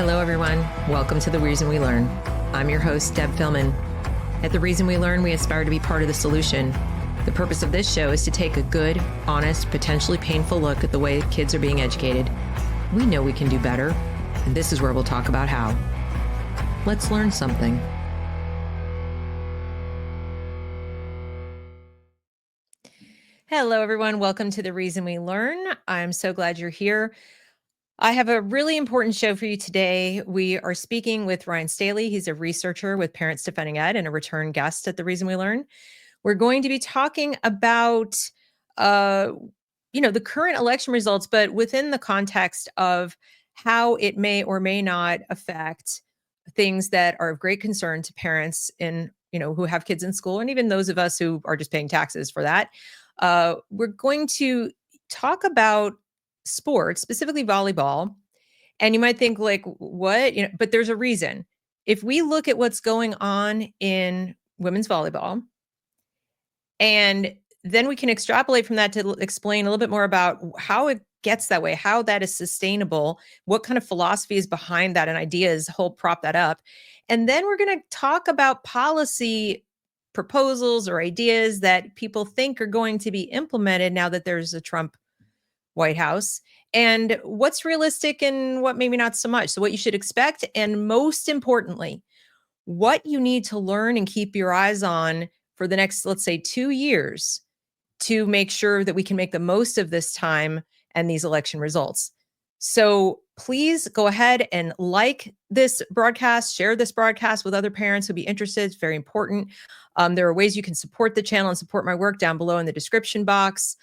Hello, everyone. Welcome to The Reason We Learn. I'm your host, Deb Philman. At The Reason We Learn, we aspire to be part of the solution. The purpose of this show is to take a good, honest, potentially painful look at the way kids are being educated. We know we can do better, and this is where we'll talk about how. Let's learn something. Hello, everyone. Welcome to The Reason We Learn. I'm so glad you're here. I have a really important show for you today. We are speaking with Rhyen Staley. He's a researcher with Parents Defending Ed and a return guest at The Reason We Learn. We're going to be talking about, the current election results, but within the context of how it may or may not affect things that are of great concern to parents who have kids in school, and even those of us who are just paying taxes for that. We're going to talk about sports, specifically volleyball. And you might think like, what? But there's a reason. If we look at what's going on in women's volleyball, and then we can extrapolate from that to explain a little bit more about how it gets that way, how that is sustainable, what kind of philosophy is behind that and ideas help prop that up. And then we're going to talk about policy proposals or ideas that people think are going to be implemented now that there's a Trump White House, and what's realistic and what maybe not so much. So what you should expect, and most importantly, what you need to learn and keep your eyes on for the next, let's say, 2 years to make sure that we can make the most of this time and these election results. So please go ahead and like this broadcast, share this broadcast with other parents who'd be interested. It's very important. There are ways you can support the channel and support my work down below in the description box.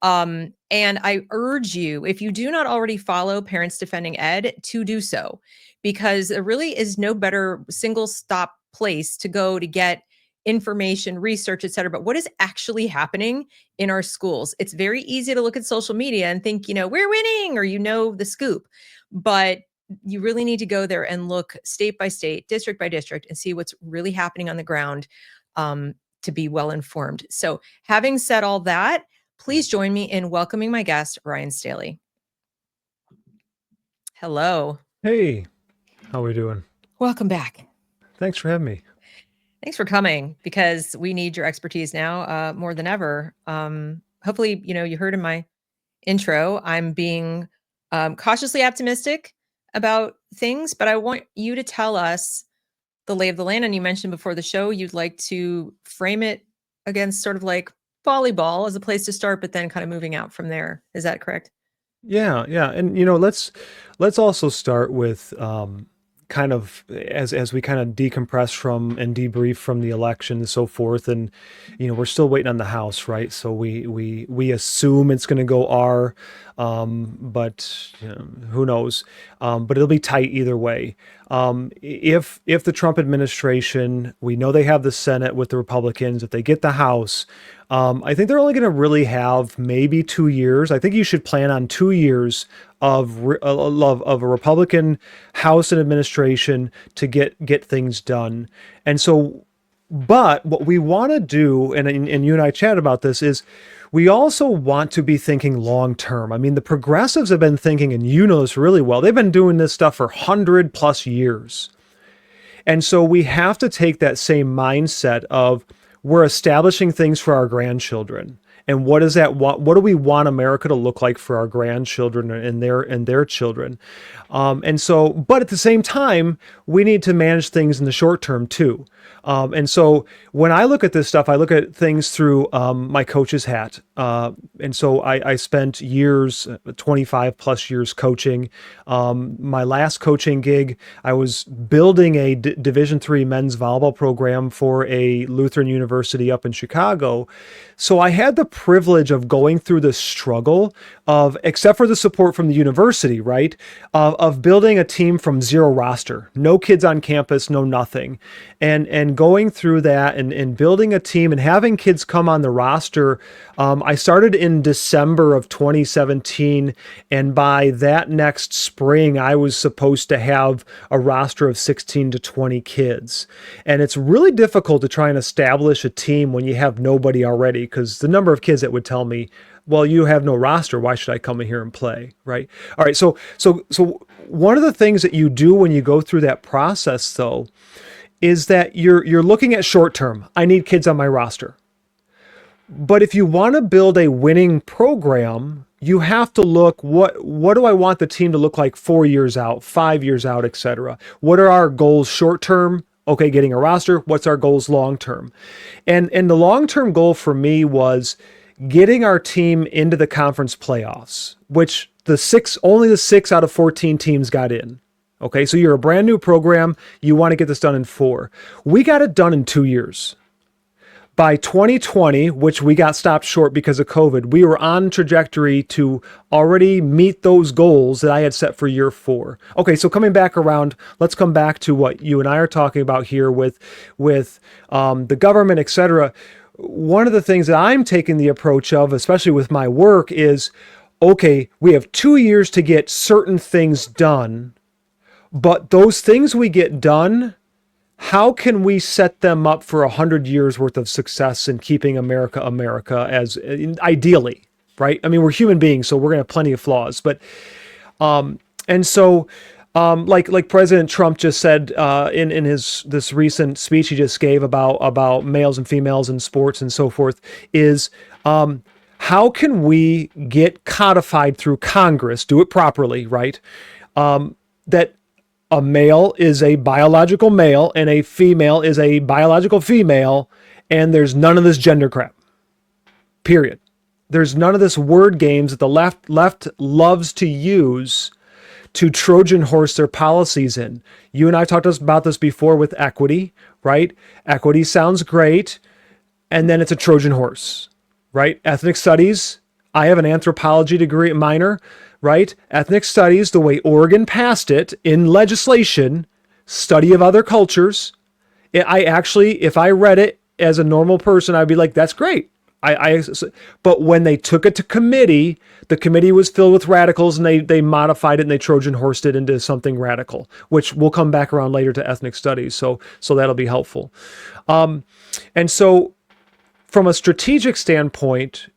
And I urge you, if you do not already follow Parents Defending Ed, to do so, because there really is no better single stop place to go to get information, research, et cetera, but what is actually happening in our schools. It's very easy to look at social media and think, we're winning, or the scoop, but you really need to go there and look state by state, district by district, and see what's really happening on the ground to be well informed. So having said all that, please join me in welcoming my guest, Rhyen Staley. Hello. Hey, how are we doing? Welcome back. Thanks for having me. Thanks for coming, because we need your expertise now more than ever. Hopefully, you heard in my intro, I'm being cautiously optimistic about things, but I want you to tell us the lay of the land. And you mentioned before the show, you'd like to frame it against sort of like volleyball as a place to start, but then kind of moving out from there. Is that correct? Yeah. And let's also start with kind of as we kind of decompress from and debrief from the election and so forth. And we're still waiting on the House, right? So we assume it's going to go R, but who knows? But it'll be tight either way. If the Trump administration, we know they have the Senate with the Republicans, if they get the House, I think they're only going to really have maybe 2 years. I think you should plan on 2 years of a Republican House and administration to get things done. And so, but what we want to do, and you and I chat about this, is we also want to be thinking long term. I mean, the progressives have been thinking, and you know this really well, they've been doing this stuff for 100+ years. And so we have to take that same mindset of, we're establishing things for our grandchildren. And what do we want America to look like for our grandchildren and their children? And so, but at the same time, we need to manage things in the short term too. And so when I look at this stuff, I look at things through my coach's hat. And so I spent years, 25+ years coaching. My last coaching gig, I was building a Division III men's volleyball program for a Lutheran university up in Chicago. So I had the privilege of going through the struggle of, except for the support from the university, right, of building a team from zero roster, no kids on campus, no nothing, and going through that and building a team and having kids come on the roster. I started in December of 2017, and by that next spring, I was supposed to have a roster of 16 to 20 kids. And it's really difficult to try and establish a team when you have nobody already, because the number of kids that would tell me, well, you have no roster, why should I come in here and play, right? All right, so one of the things that you do when you go through that process, though, is that you're looking at short term. I need kids on my roster. But if you want to build a winning program, you have to look, what do I want the team to look like 4 years out, 5 years out, etc. What are our goals short term? Okay, getting a roster. What's our goals long term? And the long term goal for me was getting our team into the conference playoffs, which only the 6 out of 14 teams got in. Okay, so you're a brand new program. You want to get this done in 4. We got it done in 2 years. By 2020, which we got stopped short because of COVID, we were on trajectory to already meet those goals that I had set for year 4. Okay, so coming back around, let's come back to what you and I are talking about here with the government, et cetera. One of the things that I'm taking the approach of, especially with my work, is, okay, we have 2 years to get certain things done, but those things we get done, how can we set them up for 100 years worth of success in keeping America as ideally, right? I mean, we're human beings, so we're going to have plenty of flaws, but and so like President Trump just said in this recent speech he just gave about males and females in sports and so forth, is how can we get codified through Congress, do it properly, right? That a male is a biological male and a female is a biological female, and there's none of this gender crap. Period. There's none of this word games that the left loves to use to Trojan horse their policies in. You and I talked about this before with equity, right? Equity sounds great, and then it's a Trojan horse, right? Ethnic studies. I have an anthropology degree minor, right? Ethnic studies, the way Oregon passed it in legislation, study of other cultures. I actually, if I read it as a normal person, I'd be like, that's great. But when they took it to committee, the committee was filled with radicals, and they modified it and they Trojan horsed it into something radical, which we'll come back around later to ethnic studies. So that'll be helpful. And so from a strategic standpoint,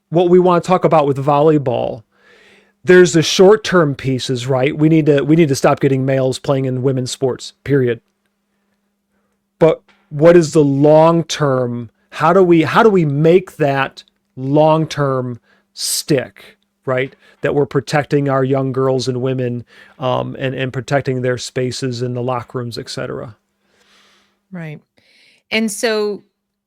what we want to talk about with volleyball, there's the short-term pieces, right? We need to stop getting males playing in women's sports, period. But what is the long-term? How do we make that long-term stick, right? That we're protecting our young girls and women, and protecting their spaces in the locker rooms, et cetera. Right. And so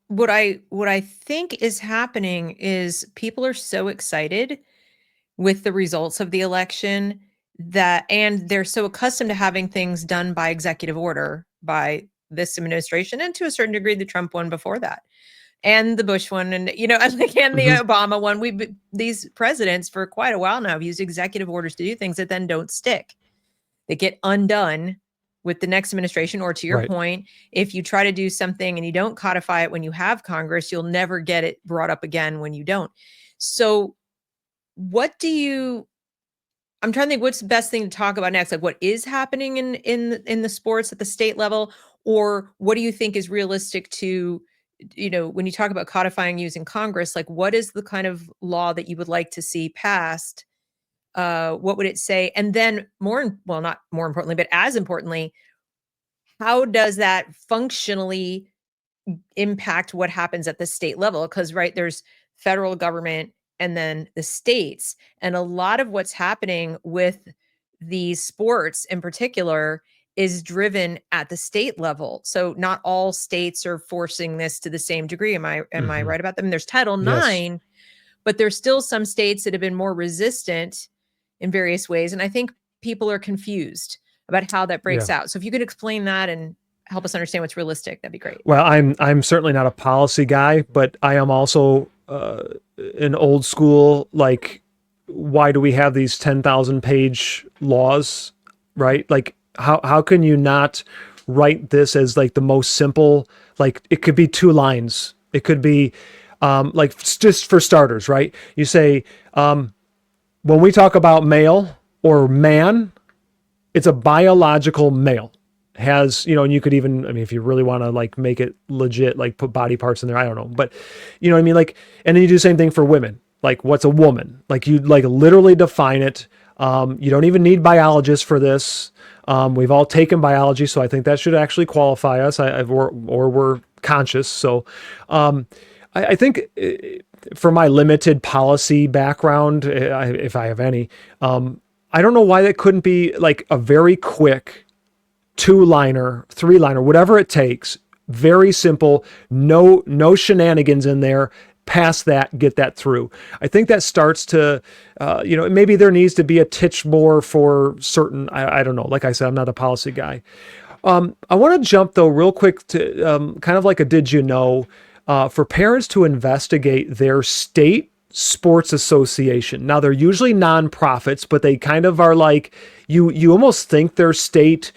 what I think is happening is people are so excited with the results of the election and they're so accustomed to having things done by executive order by this administration, and to a certain degree the Trump one before that, and the Bush one, and and the Obama one. These presidents for quite a while now have used executive orders to do things that then don't stick. They get undone with the next administration, or to your point, if you try to do something and you don't codify it when you have Congress, you'll never get it brought up again when you don't. So I'm trying to think what's the best thing to talk about next, like what is happening in the sports at the state level, or what do you think is realistic to, when you talk about codifying using Congress, like what is the kind of law that you would like to see passed? What would it say? And then not more importantly, but as importantly, how does that functionally impact what happens at the state level? Because, there's federal government and then the states. And a lot of what's happening with these sports in particular is driven at the state level. So not all states are forcing this to the same degree. Am I right about them? There's Title IX, but there's still some states that have been more resistant in various ways. And I think people are confused about how that breaks out. So if you could explain that and help us understand what's realistic, that'd be great. Well, I'm certainly not a policy guy, but I am also an old school, like, why do we have these 10,000 page laws, right? Like, how can you not write this as like the most simple, like it could be 2 lines. It could be like, just for starters, right? You say, when we talk about male or man, it's a biological male. Has, and you could even, I mean, if you really want to like make it legit, like put body parts in there, I don't know, but you know what I mean? Like, and then you do the same thing for women. Like, what's a woman? Like, you like literally define it. You don't even need biologists for this. We've all taken biology, so I think that should actually qualify us, or we're conscious. So I think for my limited policy background, if I have any, I don't know why that couldn't be like a very quick 2-liner, 3-liner, whatever it takes. Very simple, no shenanigans in there. Pass that, get that through. I think that starts to, maybe there needs to be a titch more for certain, I don't know. Like I said, I'm not a policy guy. I want to jump though real quick to kind of like a did you know, for parents to investigate their state sports association. Now they're usually nonprofits, but they kind of are like, you almost think they're state,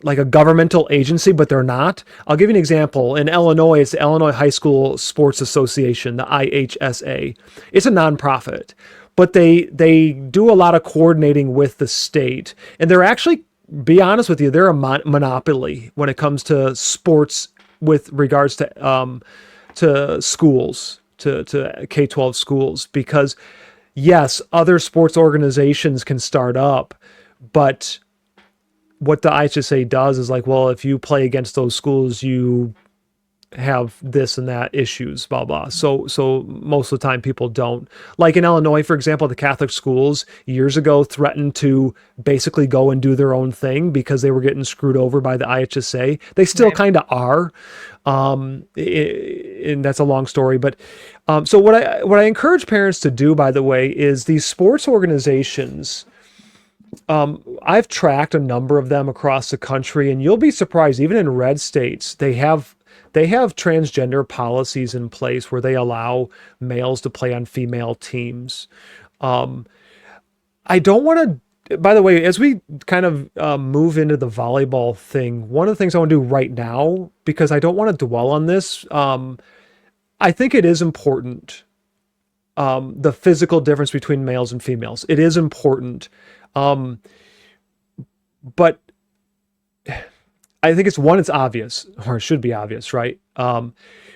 like a governmental agency, but they're not. I'll give you an example. In Illinois, it's the Illinois High School Sports Association, the IHSA. It's a nonprofit, but they do a lot of coordinating with the state, and they're actually, be honest with you, they're a monopoly when it comes to sports with regards to schools, to K-12 schools, because yes, other sports organizations can start up, but what the IHSA does is like, well, if you play against those schools, you have this and that issues, blah, blah. So most of the time people don't. Like in Illinois, for example, the Catholic schools years ago threatened to basically go and do their own thing because they were getting screwed over by the IHSA. They still kind of are. And that's a long story. But so what I encourage parents to do, by the way, is these sports organizations, I've tracked a number of them across the country, and you'll be surprised, even in red states, they have transgender policies in place where they allow males to play on female teams. I don't want to, by the way, as we kind of move into the volleyball thing, one of the things I want to do right now, because I don't want to dwell on this, I think it is important, the physical difference between males and females. It is important. But I think it's obvious, or it should be obvious, right?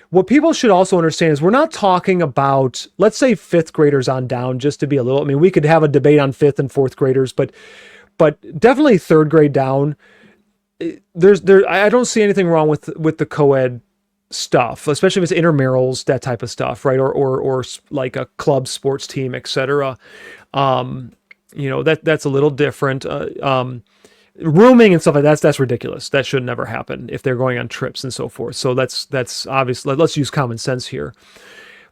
What people should also understand is we're not talking about, let's say, 5th graders on down, just to be a little, I mean, we could have a debate on 5th and 4th graders, but definitely 3rd grade down. I don't see anything wrong with the co-ed stuff, especially if it's intramurals, that type of stuff, right? Or like a club sports team, etc. That's a little different. Rooming and stuff like that's ridiculous. That should never happen if they're going on trips and so forth. So that's obvious. Let's use common sense here.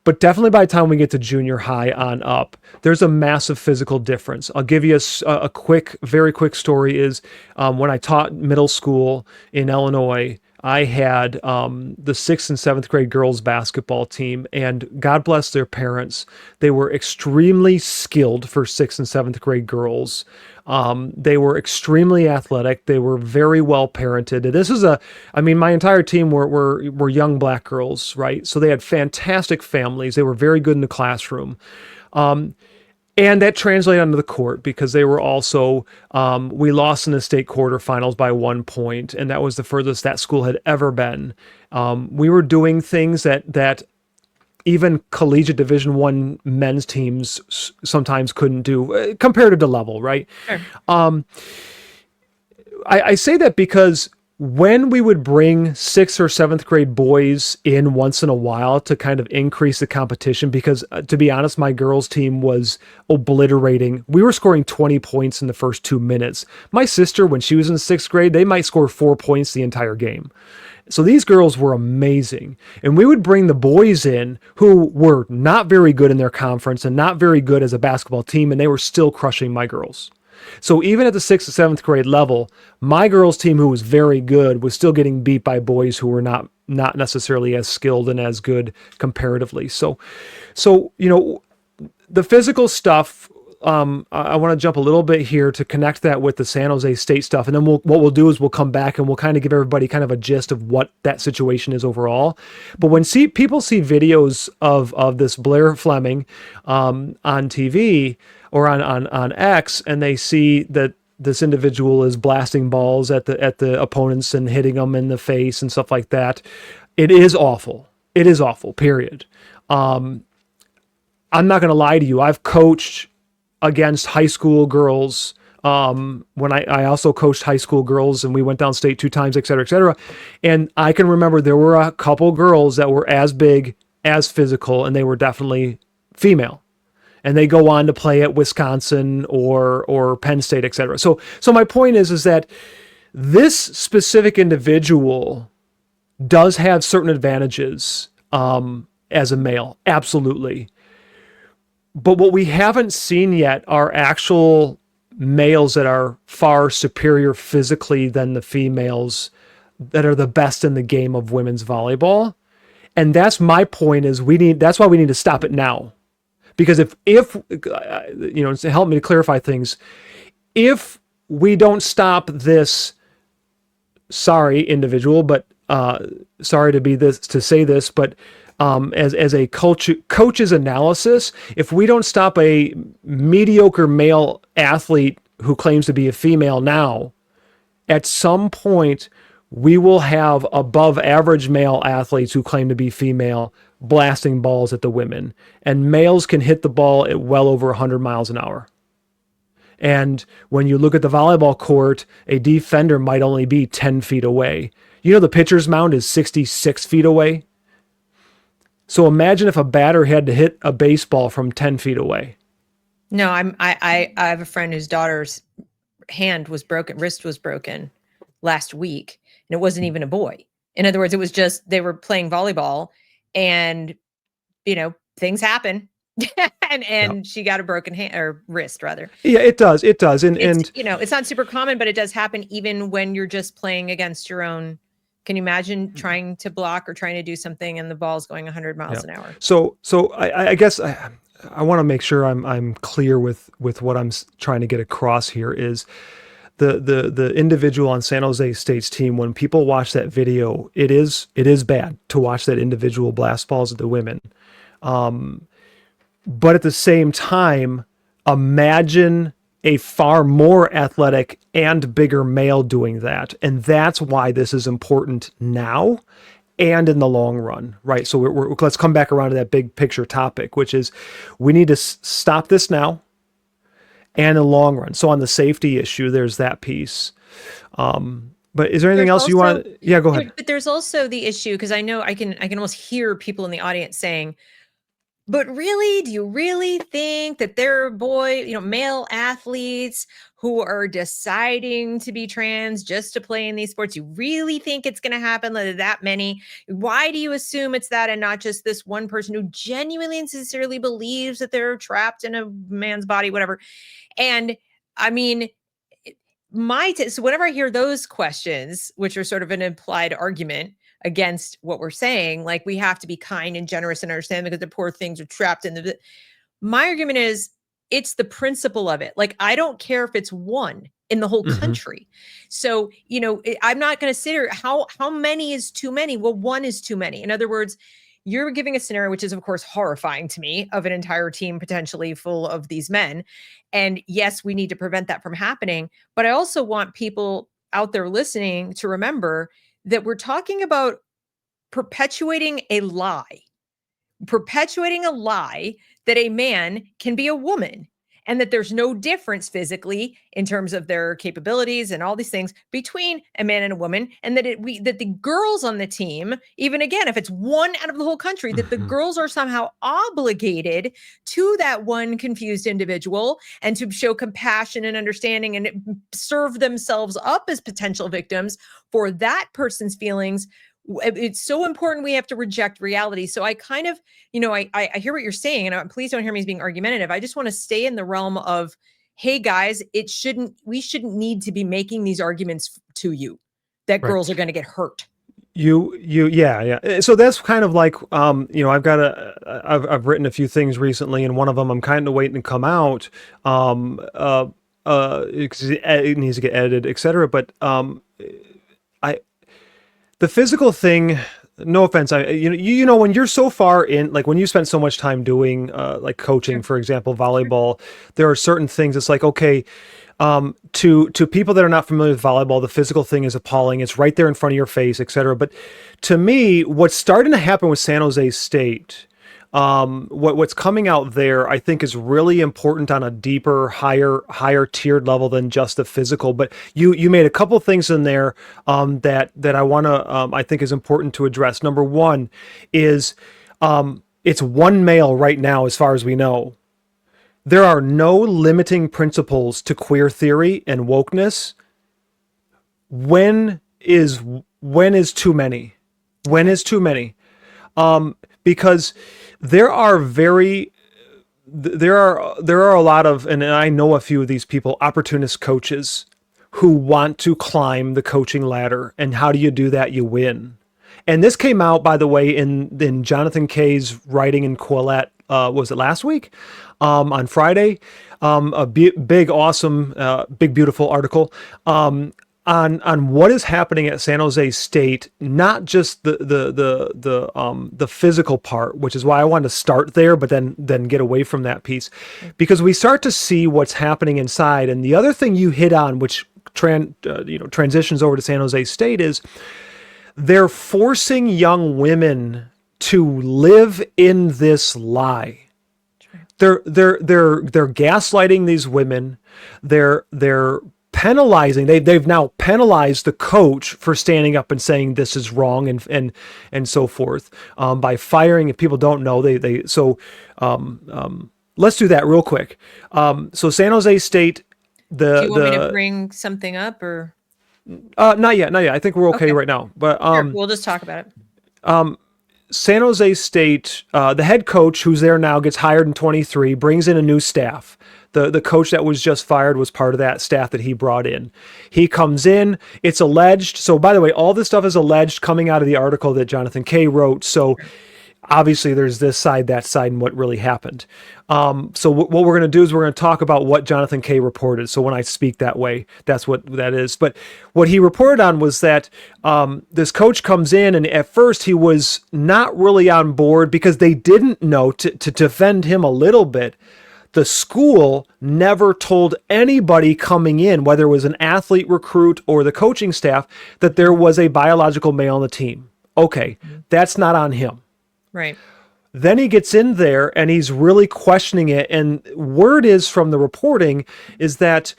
But definitely by the time we get to junior high on up, there's a massive physical difference. I'll give you a very quick story is when I taught middle school in Illinois, I had the 6th and 7th grade girls basketball team, and God bless their parents. They were extremely skilled for 6th and 7th grade girls. They were extremely athletic. They were very well parented. This is my entire team were young black girls, right? So they had fantastic families. They were very good in the classroom. And that translated onto the court because they were also, we lost in the state quarterfinals by 1 point, and that was the furthest that school had ever been. We were doing things that even collegiate Division I men's teams sometimes couldn't do, compared to level, right? Sure. I say that because when we would bring 6th or 7th grade boys in once in a while to kind of increase the competition, because to be honest, my girls team was obliterating. We were scoring 20 points in the first 2 minutes. My sister, when she was in 6th grade, they might score 4 points the entire game. So these girls were amazing. And we would bring the boys in who were not very good in their conference and not very good as a basketball team, and they were still crushing my girls. So even at the 6th and 7th grade level, my girls team, who was very good, was still getting beat by boys who were not necessarily as skilled and as good comparatively. So the physical stuff, I want to jump a little bit here to connect that with the San Jose State stuff. And then what we'll do is we'll come back and we'll kind of give everybody kind of a gist of what that situation is overall. But when people see videos of this Blair Fleming on TV or on X, and they see that this individual is blasting balls at the opponents and hitting them in the face and stuff like that, it is awful. It is awful, period. I'm not going to lie to you. I've coached against high school girls. When I also coached high school girls, and we went downstate 2 times, et cetera, et cetera. And I can remember there were a couple girls that were as big, as physical, and they were definitely female. And they go on to play at Wisconsin or Penn State, et cetera. So my point is that this specific individual does have certain advantages as a male, absolutely. But what we haven't seen yet are actual males that are far superior physically than the females that are the best in the game of women's volleyball. And that's my point, is that's why we need to stop it now. Because if to help me to clarify things, if we don't stop this, sorry, individual, but sorry to say this, but as a coach's analysis, if we don't stop a mediocre male athlete who claims to be a female now, at some point we will have above average male athletes who claim to be female blasting balls at the women, and males can hit the ball at well over 100 miles an hour. And when you look at the volleyball court, a defender might only be 10 feet away. The pitcher's mound is 66 feet away. So imagine if a batter had to hit a baseball from 10 feet away. No, I have a friend whose daughter's wrist was broken last week, and it wasn't even a boy. In other words, it was just, they were playing volleyball, and, things happen. and she got a broken hand, or wrist rather. Yeah, it does. And it's not super common, but it does happen even when you're just playing against your own. Can you imagine trying to block or trying to do something and the ball's going 100 miles an hour? So I guess I want to make sure I'm clear with what I'm trying to get across here is the individual on San Jose State's team. When people watch that video, it is bad to watch that individual blast balls at the women. But at the same time, imagine a far more athletic and bigger male doing that. And that's why this is important now and in the long run, right? So let's come back around to that big picture topic, which is we need to stop this now and in the long run. So on the safety issue, there's that piece. But is there anything else you want? Yeah, go ahead. But there's also the issue, because I know I can almost hear people in the audience saying, but really, do you really think that there are male athletes who are deciding to be trans just to play in these sports? You really think it's going to happen that many? Why do you assume it's that and not just this one person who genuinely and sincerely believes that they're trapped in a man's body, whatever? And I mean, so whenever I hear those questions, which are sort of an implied argument against what we're saying, like we have to be kind and generous and understand because the poor things are trapped in my argument is it's the principle of it. Like, I don't care if it's one in the whole country. So, I'm not going to sit here. How many is too many? Well, one is too many. In other words, you're giving a scenario, which is of course horrifying to me, of an entire team potentially full of these men. And yes, we need to prevent that from happening. But I also want people out there listening to remember that we're talking about perpetuating a lie that a man can be a woman and that there's no difference physically in terms of their capabilities and all these things between a man and a woman. And that that the girls on the team, even again, if it's one out of the whole country, that the girls are somehow obligated to that one confused individual and to show compassion and understanding and serve themselves up as potential victims for that person's feelings. It's so important we have to reject reality. So I kind of, I hear what you're saying, and please don't hear me as being argumentative. I just want to stay in the realm of, hey guys, we shouldn't need to be making these arguments to you that girls are going to get hurt. Yeah. So that's kind of like, I've written a few things recently, and one of them I'm kind of waiting to come out, because it needs to get edited, etc. But, the physical thing, no offense, when you're so far in, like when you spend so much time doing, like coaching, for example, volleyball, there are certain things. It's like, okay, to people that are not familiar with volleyball, the physical thing is appalling. It's right there in front of your face, etc. But to me, what's starting to happen with San Jose State, what's coming out there, I think, is really important on a deeper, higher tiered level than just the physical. But you made a couple things in there that I want to I think is important to address. Number one is it's one male right now, as far as we know. There are no limiting principles to queer theory and wokeness. When is too many? When is too many? Because there are a lot of, and I know a few of these people, opportunist coaches who want to climb the coaching ladder. And how do you do that? You win. And this came out, by the way, in Jonathan Kay's writing in Quillette. Was it last week? On Friday, big, awesome, big, beautiful article. On what is happening at San Jose State, not just the physical part, which is why I wanted to start there, but then get away from that piece, because we start to see what's happening inside. And the other thing you hit on, which transitions over to San Jose State, is they're forcing young women to live in this lie. They're gaslighting these women. They're penalizing. They've now penalized the coach for standing up and saying this is wrong and so forth, by firing. If people don't know, let's do that real quick. So San Jose State. Do you want me to bring something up or? Not yet. I think we're okay right now. But sure, we'll just talk about it. San Jose State, the head coach who's there now gets hired in 23, brings in a new staff. The coach that was just fired was part of that staff that he brought in. He comes in, it's alleged. So by the way, all this stuff is alleged coming out of the article that Jonathan Kay wrote. So obviously there's this side, that side, and what really happened. So what we're going to do is we're going to talk about what Jonathan Kay reported. So when I speak that way, that's what that is. But what he reported on was that this coach comes in, and at first he was not really on board because they didn't know, to defend him a little bit. The school never told anybody coming in, whether it was an athlete recruit or the coaching staff, that there was a biological male on the team. Okay, that's not on him. Right. Then he gets in there and he's really questioning it. And word is from the reporting is that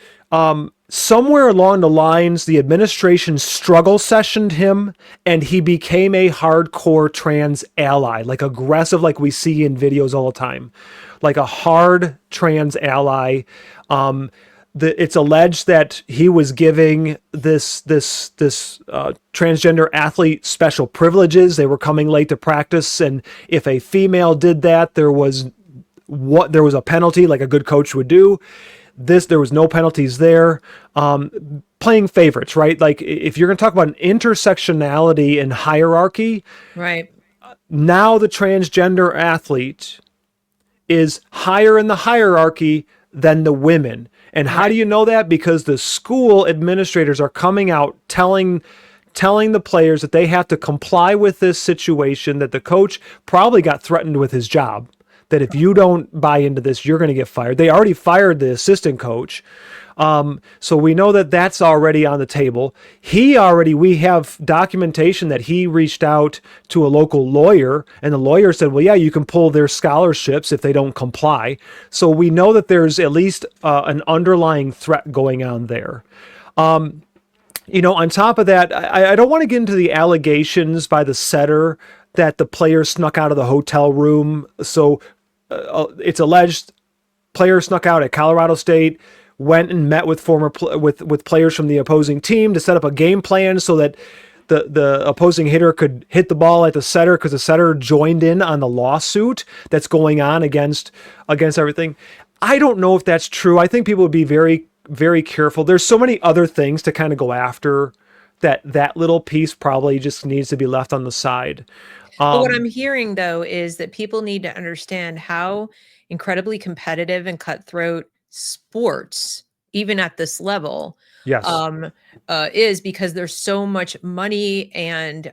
somewhere along the lines, the administration struggle sessioned him and he became a hardcore trans ally, like aggressive, like we see in videos all the time, like a hard trans ally. It's alleged that he was giving this transgender athlete special privileges. They were coming late to practice, and if a female did that, there was a penalty, like a good coach would do. There was no penalties there. Playing favorites, right? Like if you're going to talk about an intersectionality and hierarchy, right? Now the transgender athlete is higher in the hierarchy than the women. And how do you know that? Because the school administrators are coming out telling the players that they have to comply with this situation, that the coach probably got threatened with his job, that if you don't buy into this, you're going to get fired. They already fired the assistant coach. So we know that that's already on the table. We have documentation that he reached out to a local lawyer, and the lawyer said, well, yeah, you can pull their scholarships if they don't comply. So we know that there's at least an underlying threat going on there. On top of that, I don't want to get into the allegations by the setter that the player snuck out of the hotel room. So it's alleged player snuck out at Colorado State, went and met with with players from the opposing team to set up a game plan so that the opposing hitter could hit the ball at the setter, because the setter joined in on the lawsuit that's going on against everything. I don't know if that's true. I think people would be very, very careful. There's so many other things to kind of go after that little piece probably just needs to be left on the side. But what I'm hearing, though, is that people need to understand how incredibly competitive and cutthroat sports, even at this level, Yes. Is because there's so much money and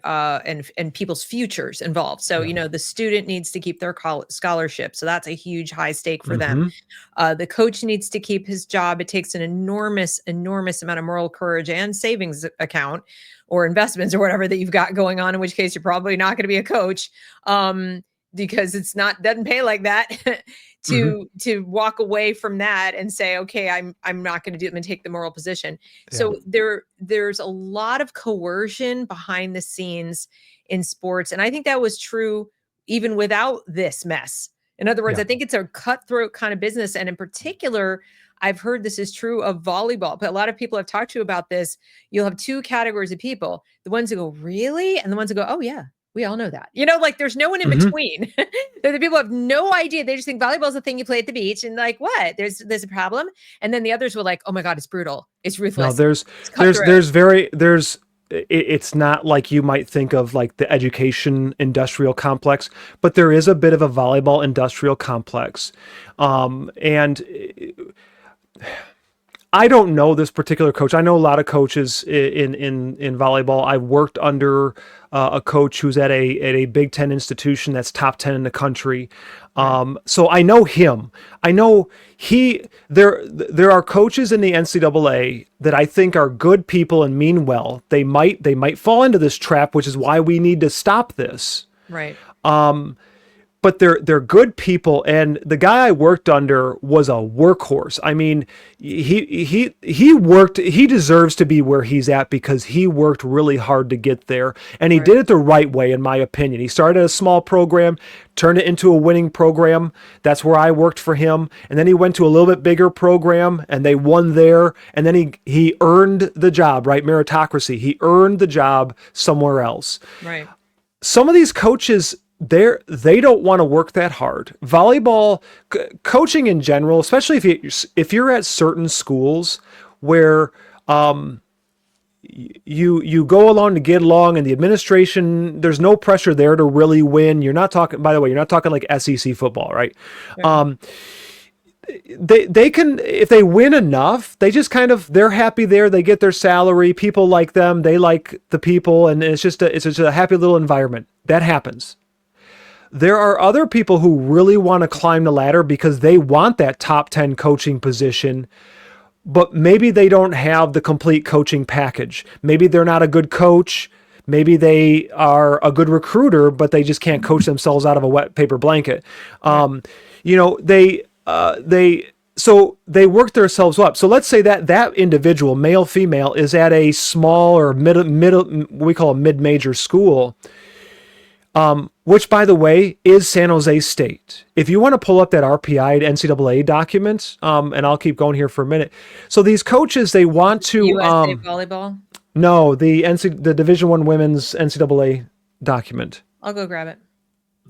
people's futures involved. So, the student needs to keep their scholarship. So that's a huge high stake for them. The coach needs to keep his job. It takes an enormous amount of moral courage and savings account or investments or whatever that you've got going on, in which case you're probably not going to be a coach. because it's not, doesn't pay like that Hmm. to walk away from that and say, okay, I'm not going to do it and take the moral position. Yeah. So there's a lot of coercion behind the scenes in sports. And I think that was true even without this mess. In other words, Yeah. I think it's a cutthroat kind of business. And in particular, I've heard this is true of volleyball, but a lot of people I've talked to about this, you'll have two categories of people: the ones who go, really? And the ones who go, oh, yeah, we all know that. Like there's no one in Hmm. between. They're the people who have no idea. They just think volleyball is a thing you play at the beach, and like, what? There's a problem. And then the others were like, oh my God, it's brutal. It's No, ruthless. there's It's there's cutthroat. there's very there's it's not like you might think of like the education industrial complex, but there is a bit of a volleyball industrial complex. And I don't know this particular coach. I know a lot of coaches in volleyball. I worked under a coach who's at a Big Ten institution that's top 10 in the country. Right. So I know him. I know there are coaches in the NCAA that I think are good people and mean well. They might fall into this trap, which is why we need to stop this. Right. But they're good people, and the guy I worked under was a workhorse. I mean, he deserves to be where he's at because he worked really hard to get there, and he Right. did it the right way, in my opinion. He started a small program, turned it into a winning program. That's where I worked for him, and then he went to a little bit bigger program, and they won there, and then he earned the job, right? Meritocracy. He earned the job somewhere else. Right. Some of these coaches, they don't want to work that hard. Volleyball coaching in general, especially if you're at certain schools where you go along to get along, and the administration, there's no pressure there to really win. You're not talking, by the way, you're not talking like SEC football, right? Right. They can, if they win enough, they just kind of, they're happy there. They get their salary. People like them. They like the people, and it's just a happy little environment. That happens. There are other people who really want to climb the ladder because they want that top 10 coaching position, but maybe they don't have the complete coaching package. Maybe they're not a good coach. Maybe they are a good recruiter, but they just can't coach themselves out of a wet paper blanket. So they work themselves up. So let's say that individual, male, female, is at a small or middle, we call a mid-major school, which, by the way, is San Jose State. If you want to pull up that RPI NCAA document, and I'll keep going here for a minute. So these coaches, they want to USA volleyball. no, the Division I women's NCAA document. I'll go grab it.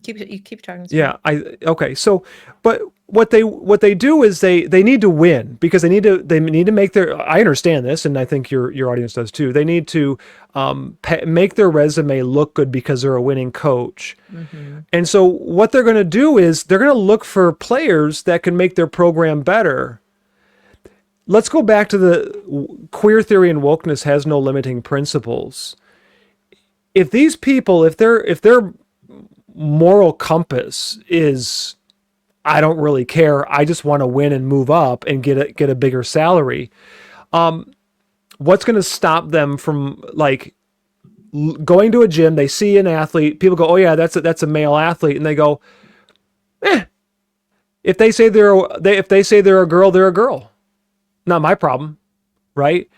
You keep talking. Yeah, okay. So, but what they do is they need to win because they need to make their. I understand this, and I think your audience does too. They need to make their resume look good because they're a winning coach. Mm-hmm. And so what they're going to do is they're going to look for players that can make their program better. Let's go back to the queer theory and wokeness has no limiting principles. If these people, if their moral compass is, I don't really care, I just want to win and move up and get a bigger salary, what's going to stop them from like going to a gym? They see an athlete, people go, oh yeah, that's a male athlete, and they go, if they say they're a girl, they're a girl. Not my problem, right?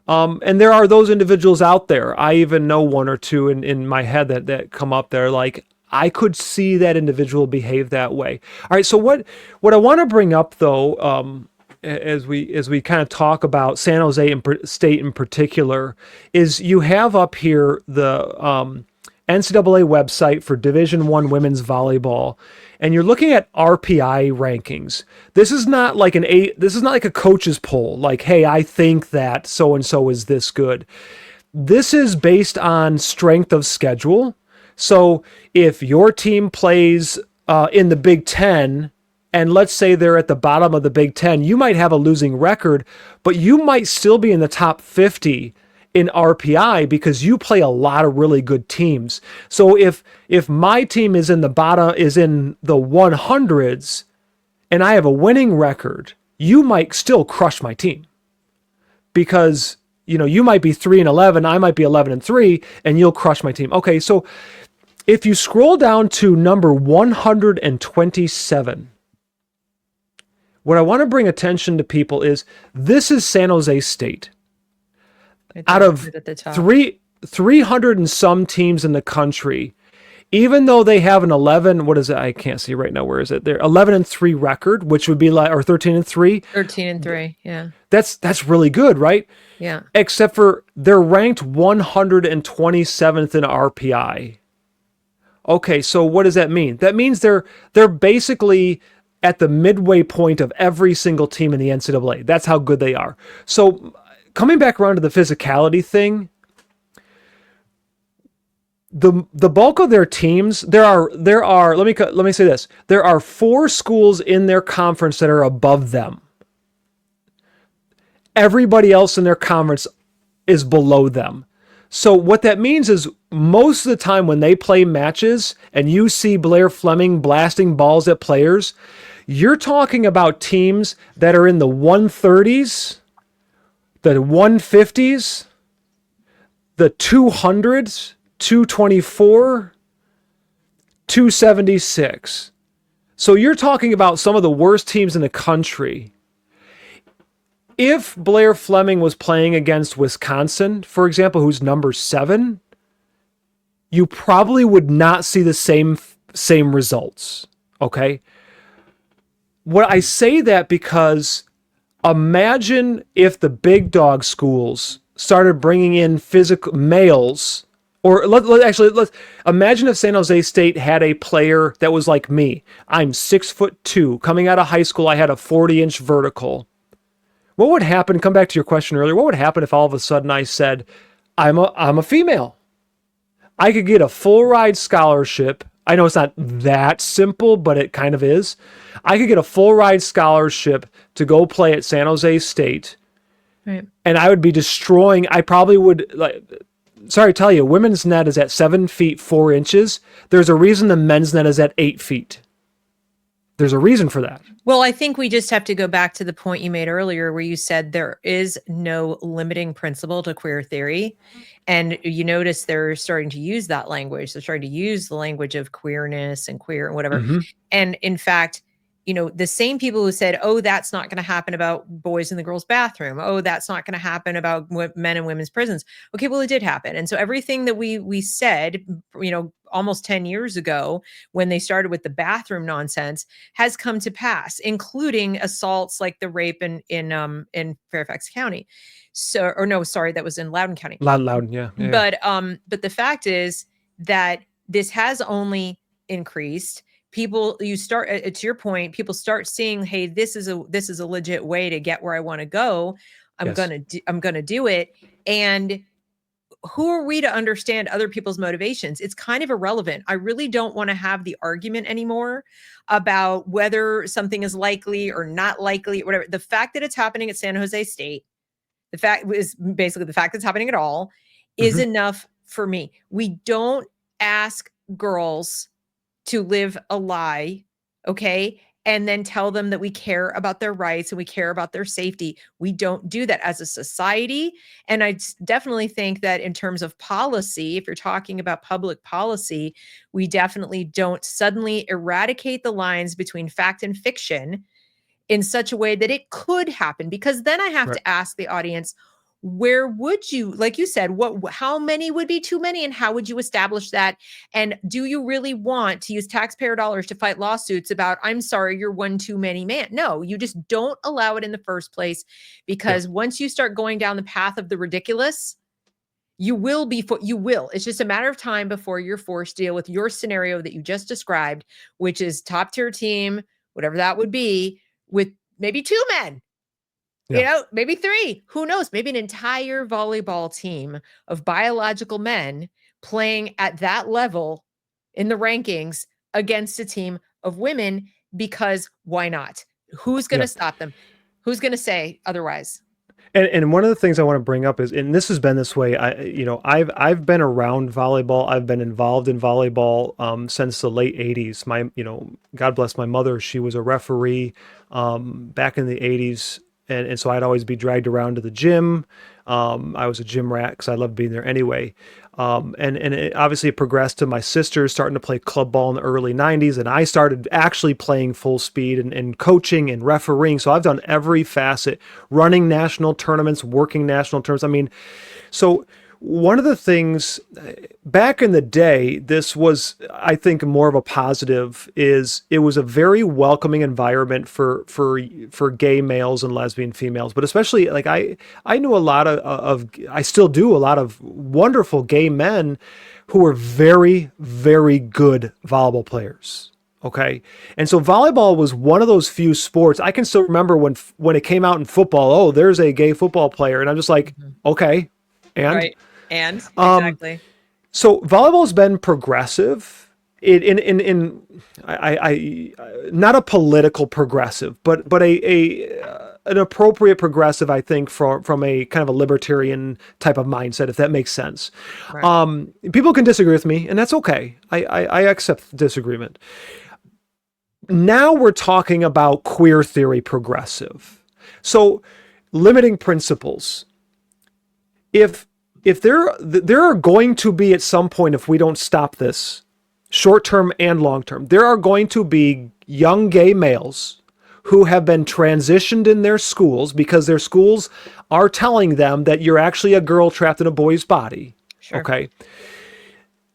And there are those individuals out there. I even know one or two in my head that come up there. Like, I could see that individual behave that way. All right. So what I want to bring up though, as we kind of talk about San Jose State in particular, is you have up here the NCAA website for Division I women's volleyball, and you're looking at RPI rankings. This is not like a coach's poll. Like, hey, I think that so and so is this good. This is based on strength of schedule. So if your team plays in the Big Ten, and let's say they're at the bottom of the Big Ten, you might have a losing record, but you might still be in the top 50 in RPI because you play a lot of really good teams. So if my team is in the 100s and I have a winning record, you might still crush my team because you might be 3-11, I might be 11-3, and you'll crush my team. Okay, so If you scroll down to number 127, what I want to bring attention to people is this is San Jose State. Right Out there, of right at the top. 300 and some teams in the country, even though they have an 11, what is it? I can't see right now. Where is it? They're 11-3 record, which would be like, or 13-3. 13-3. Yeah. That's really good, right? Yeah. Except for they're ranked 127th in RPI. Okay, so what does that mean? That means they're basically at the midway point of every single team in the NCAA. That's how good they are. So coming back around to the physicality thing, the bulk of their teams, there are let me say this. There are 4 schools in their conference that are above them. Everybody else in their conference is below them. So what that means is most of the time when they play matches and you see Blair Fleming blasting balls at players, you're talking about teams that are in the 130s, the 150s, the 200s, 224, 276. So you're talking about some of the worst teams in the country. If Blair Fleming was playing against Wisconsin, for example, who's number 7, you probably would not see the same results. Okay? What I say that because imagine if the big dog schools started bringing in physical males, or let's imagine if San Jose State had a player that was like me. I'm 6'2". Coming out of high school, I had a 40-inch vertical. What would happen? Come back to your question earlier. What would happen if all of a sudden I said, I'm a female? I could get a full ride scholarship. I know it's not that simple, but it kind of is. I could get a full ride scholarship to go play at San Jose State. Right. And I would be destroying. I probably would, sorry to tell you, women's net is at 7 feet 4 inches. There's a reason the men's net is at 8 feet. There's a reason for that. Well, I think we just have to go back to the point you made earlier where you said there is no limiting principle to queer theory. And you notice they're starting to use that language. They're starting to use the language of queerness and queer and whatever. Mm-hmm. And in fact, the same people who said, oh, that's not going to happen about boys in the girls' bathroom. Oh, that's not going to happen about men and women's prisons. Okay, well, it did happen. And so everything that we said, almost 10 years ago when they started with the bathroom nonsense has come to pass, including assaults like the rape in Fairfax County. So, or no, sorry, that was in Loudoun County. Loudon, yeah. But the fact is that this has only increased. People, you start to your point, people start seeing, hey, this is a legit way to get where I want to go. I'm gonna do it. And who are we to understand other people's motivations? It's kind of irrelevant. I really don't want to have the argument anymore about whether something is likely or not likely, or whatever. The fact that it's happening at San Jose State, the fact is basically the fact that's happening at all is enough for me. We don't ask girls to live a lie, okay? And then tell them that we care about their rights and we care about their safety. We don't do that as a society. And I definitely think that in terms of policy, if you're talking about public policy, we definitely don't suddenly eradicate the lines between fact and fiction in such a way that it could happen. Because then I have to ask the audience, where would you, like you said, how many would be too many and how would you establish that? And do you really want to use taxpayer dollars to fight lawsuits about, I'm sorry, you're one too many man? No, you just don't allow it in the first place, because once you start going down the path of the ridiculous, you will. It's just a matter of time before you're forced to deal with your scenario that you just described, which is top tier team, whatever that would be, with maybe 2 men. Maybe 3, who knows, maybe an entire volleyball team of biological men playing at that level in the rankings against a team of women, because why not? Who's going to stop them? Who's going to say otherwise? And one of the things I want to bring up is, and this has been this way, I've been around volleyball. I've been involved in volleyball since the late 80s. God bless my mother. She was a referee back in the 80s. And so I'd always be dragged around to the gym. I was a gym rat because I loved being there anyway. And it obviously progressed to my sister starting to play club ball in the early 90s. And I started actually playing full speed and coaching and refereeing. So I've done every facet, running national tournaments, working national tournaments. I mean, so one of the things back in the day, this was, I think, more of a positive, is it was a very welcoming environment for gay males and lesbian females, but especially like I knew a lot of I still do a lot of wonderful gay men who were very, very good volleyball players. Okay. And so volleyball was one of those few sports. I can still remember when it came out in football, oh, there's a gay football player. And I'm just like, Mhm. okay. And Right. And um, exactly. so volleyball's been progressive in not a political progressive, but an appropriate progressive, I think, from a kind of a libertarian type of mindset, if that makes sense. Right. People can disagree with me, and that's okay. I accept disagreement. Now we're talking about queer theory progressive. So limiting principles. If there are going to be at some point, if we don't stop this, short term and long term, there are going to be young gay males who have been transitioned in their schools because their schools are telling them that you're actually a girl trapped in a boy's body. Sure. Okay.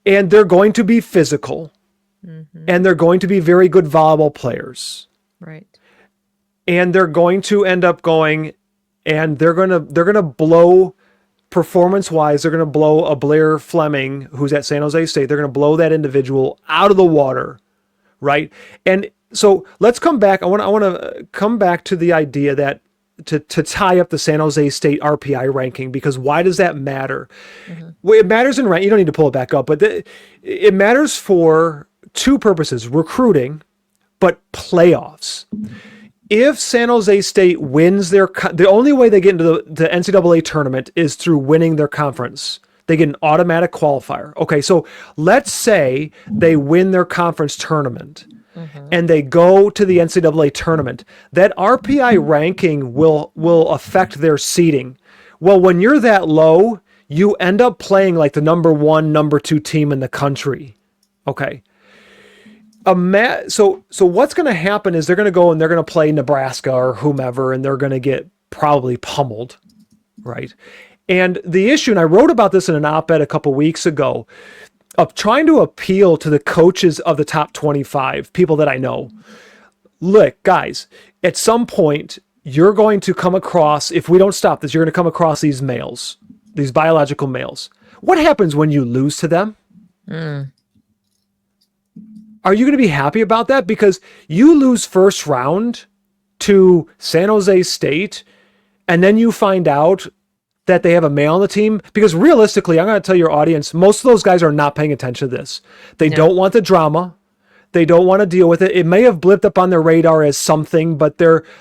And they're going to be physical, Hmm. and they're going to be very good volleyball players. Right. And they're going to end up going, and they're gonna blow, performance wise, they're going to blow a Blair Fleming who's at San Jose State. They're going to blow that individual out of the water, right? And so let's come back. I want to come back to the idea that to tie up the San Jose State RPI ranking, because why does that matter? Hmm. Well, it matters in rank. You don't need to pull it back up, but it matters for two purposes: recruiting, but playoffs. If San Jose State wins the only way they get into the NCAA tournament is through winning their conference. They get an automatic qualifier. Okay, so let's say they win their conference tournament Hmm. and they go to the NCAA tournament. That RPI ranking will affect their seeding. Well, when you're that low, you end up playing like the number one, number two team in the country. Okay. So what's going to happen is they're going to go and they're going to play Nebraska or whomever, and they're going to get probably pummeled, right? And the issue, and I wrote about this in an op-ed a couple weeks ago, of trying to appeal to the coaches of the top 25, people that I know. Look, guys, at some point, you're going to come across, if we don't stop this, you're going to come across these males, these biological males. What happens when you lose to them? Mm. Are you going to be happy about that? Because you lose first round to San Jose State, and then you find out that they have a male on the team. Because realistically, I'm going to tell your audience, most of those guys are not paying attention to this. They No. don't want the drama. They don't want to deal with it. It may have blipped up on their radar as something, but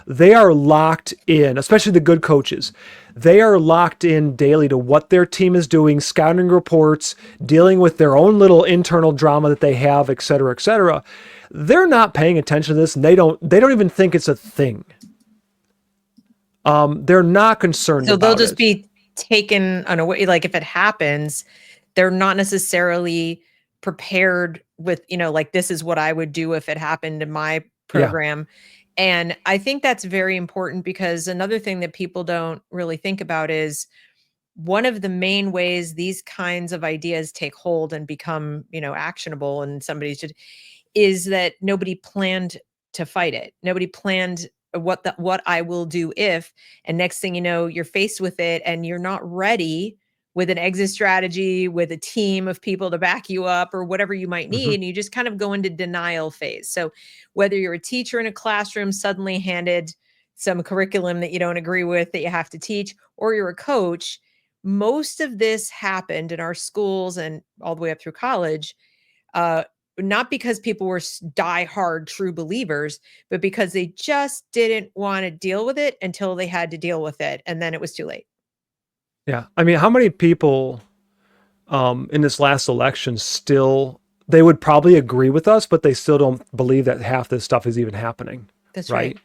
they are locked in, especially the good coaches. They are locked in daily to what their team is doing, scouting reports, dealing with their own little internal drama that they have, et cetera, et cetera. They're not paying attention to this, and they don't even think it's a thing. They're not concerned So about they'll it. just be taken unaware. Like if it happens, they're not necessarily prepared with, like this is what I would do if it happened in my Yeah. program. And I think that's very important because another thing that people don't really think about is one of the main ways these kinds of ideas take hold and become, actionable and somebody's just is that nobody planned to fight it. Nobody planned what I will do if, and next thing you know, you're faced with it and you're not ready with an exit strategy, with a team of people to back you up or whatever you might Mm-hmm. need. And you just kind of go into denial phase. So whether you're a teacher in a classroom suddenly handed some curriculum that you don't agree with that you have to teach, or you're a coach, most of this happened in our schools and all the way up through college. Uh, not because people were die-hard true believers, but because they just didn't want to deal with it until they had to deal with it, and then it was too late. Yeah. I mean, how many people in this last election they would probably agree with us, but they still don't believe that half this stuff is even happening. That's Right. right.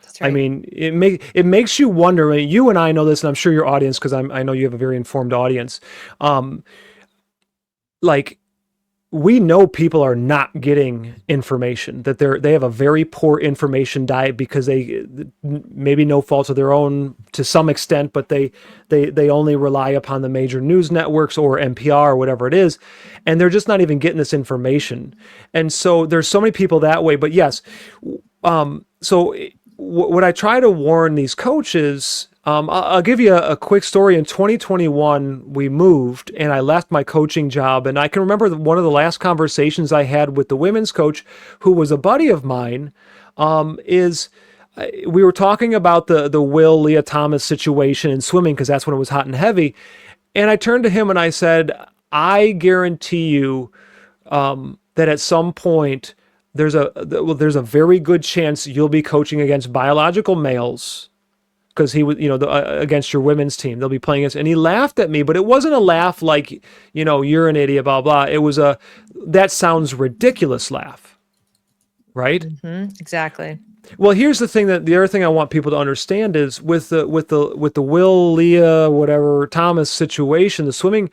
That's That's I right. mean, it makes you wonder. I mean, you and I know this, and I'm sure your audience, because I know you have a very informed audience. Um, like we know people are not getting information, that they have a very poor information diet because they, maybe no fault of their own to some extent, but they only rely upon the major news networks or NPR or whatever it is, and they're just not even getting this information. And so there's so many people that way. But yes, so what I try to warn these coaches, I'll give you a quick story. In 2021, we moved and I left my coaching job. And I can remember one of the last conversations I had with the women's coach, who was a buddy of mine, is we were talking about the Will Leah Thomas situation in swimming, because that's when it was hot and heavy. And I turned to him and I said, I guarantee you that at some point there's a very good chance you'll be coaching against biological males, because he was, against your women's team. They'll be playing against, and he laughed at me, but it wasn't a laugh like, you're an idiot, blah, blah. It was that sounds ridiculous laugh, right? Exactly. Well, here's the other thing I want people to understand is with the Will, Leah, whatever, Thomas situation, the swimming,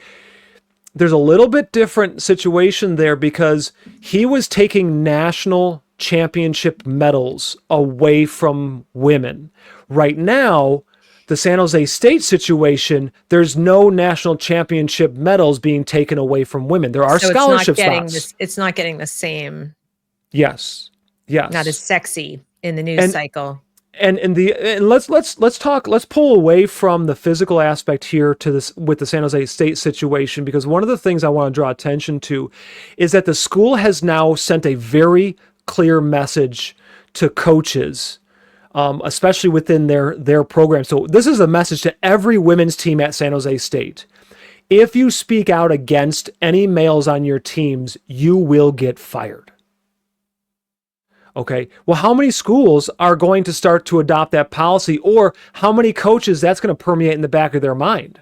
there's a little bit different situation there, because he was taking national championship medals away from women. Right now, the San Jose State situation, there's no national championship medals being taken away from women. There are So it's not scholarship getting spots. this, it's not getting the same, Yes. not as Yes. sexy in the news And cycle. and let's pull away from the physical aspect here to this with the San Jose State situation, because one of the things I want to draw attention to is that the school has now sent a very clear message to coaches, especially within their program. So this is a message to every women's team at San Jose State. If you speak out against any males on your teams, you will get fired. Okay, well, how many schools are going to start to adopt that policy, or how many coaches that's going to permeate in the back of their mind?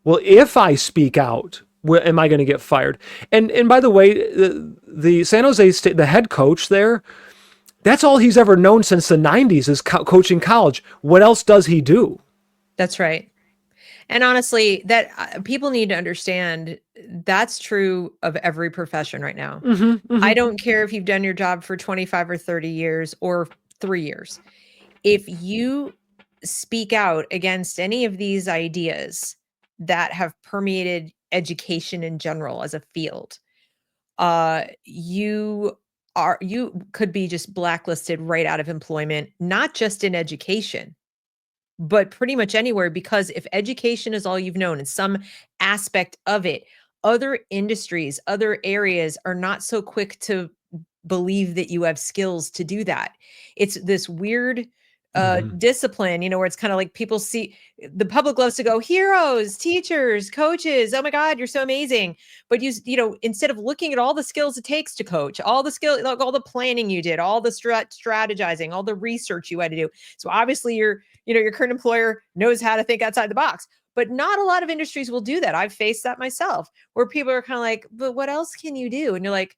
Well, if I speak out, am I going to get fired? And by the way, the San Jose State, the head coach there, that's all he's ever known since the 90s is coaching college. What else does he do? That's right. And honestly, that people need to understand that's true of every profession right now. I don't care if you've done your job for 25 or 30 years or 3 years. If you speak out against any of these ideas that have permeated education in general as a field, you could be just blacklisted right out of employment, not just in education, but pretty much anywhere, because if education is all you've known in some aspect of it, other industries, other areas are not so quick to believe that you have skills to do that. It's this weird discipline, where it's kind of like people see the public loves to go heroes, teachers, coaches. Oh my God, you're so amazing. But instead of looking at all the skills it takes to coach, all the skill, like all the planning you did, all the strategizing, all the research you had to do. So obviously your current employer knows how to think outside the box, but not a lot of industries will do that. I've faced that myself, where people are kind of like, but what else can you do? And you're like,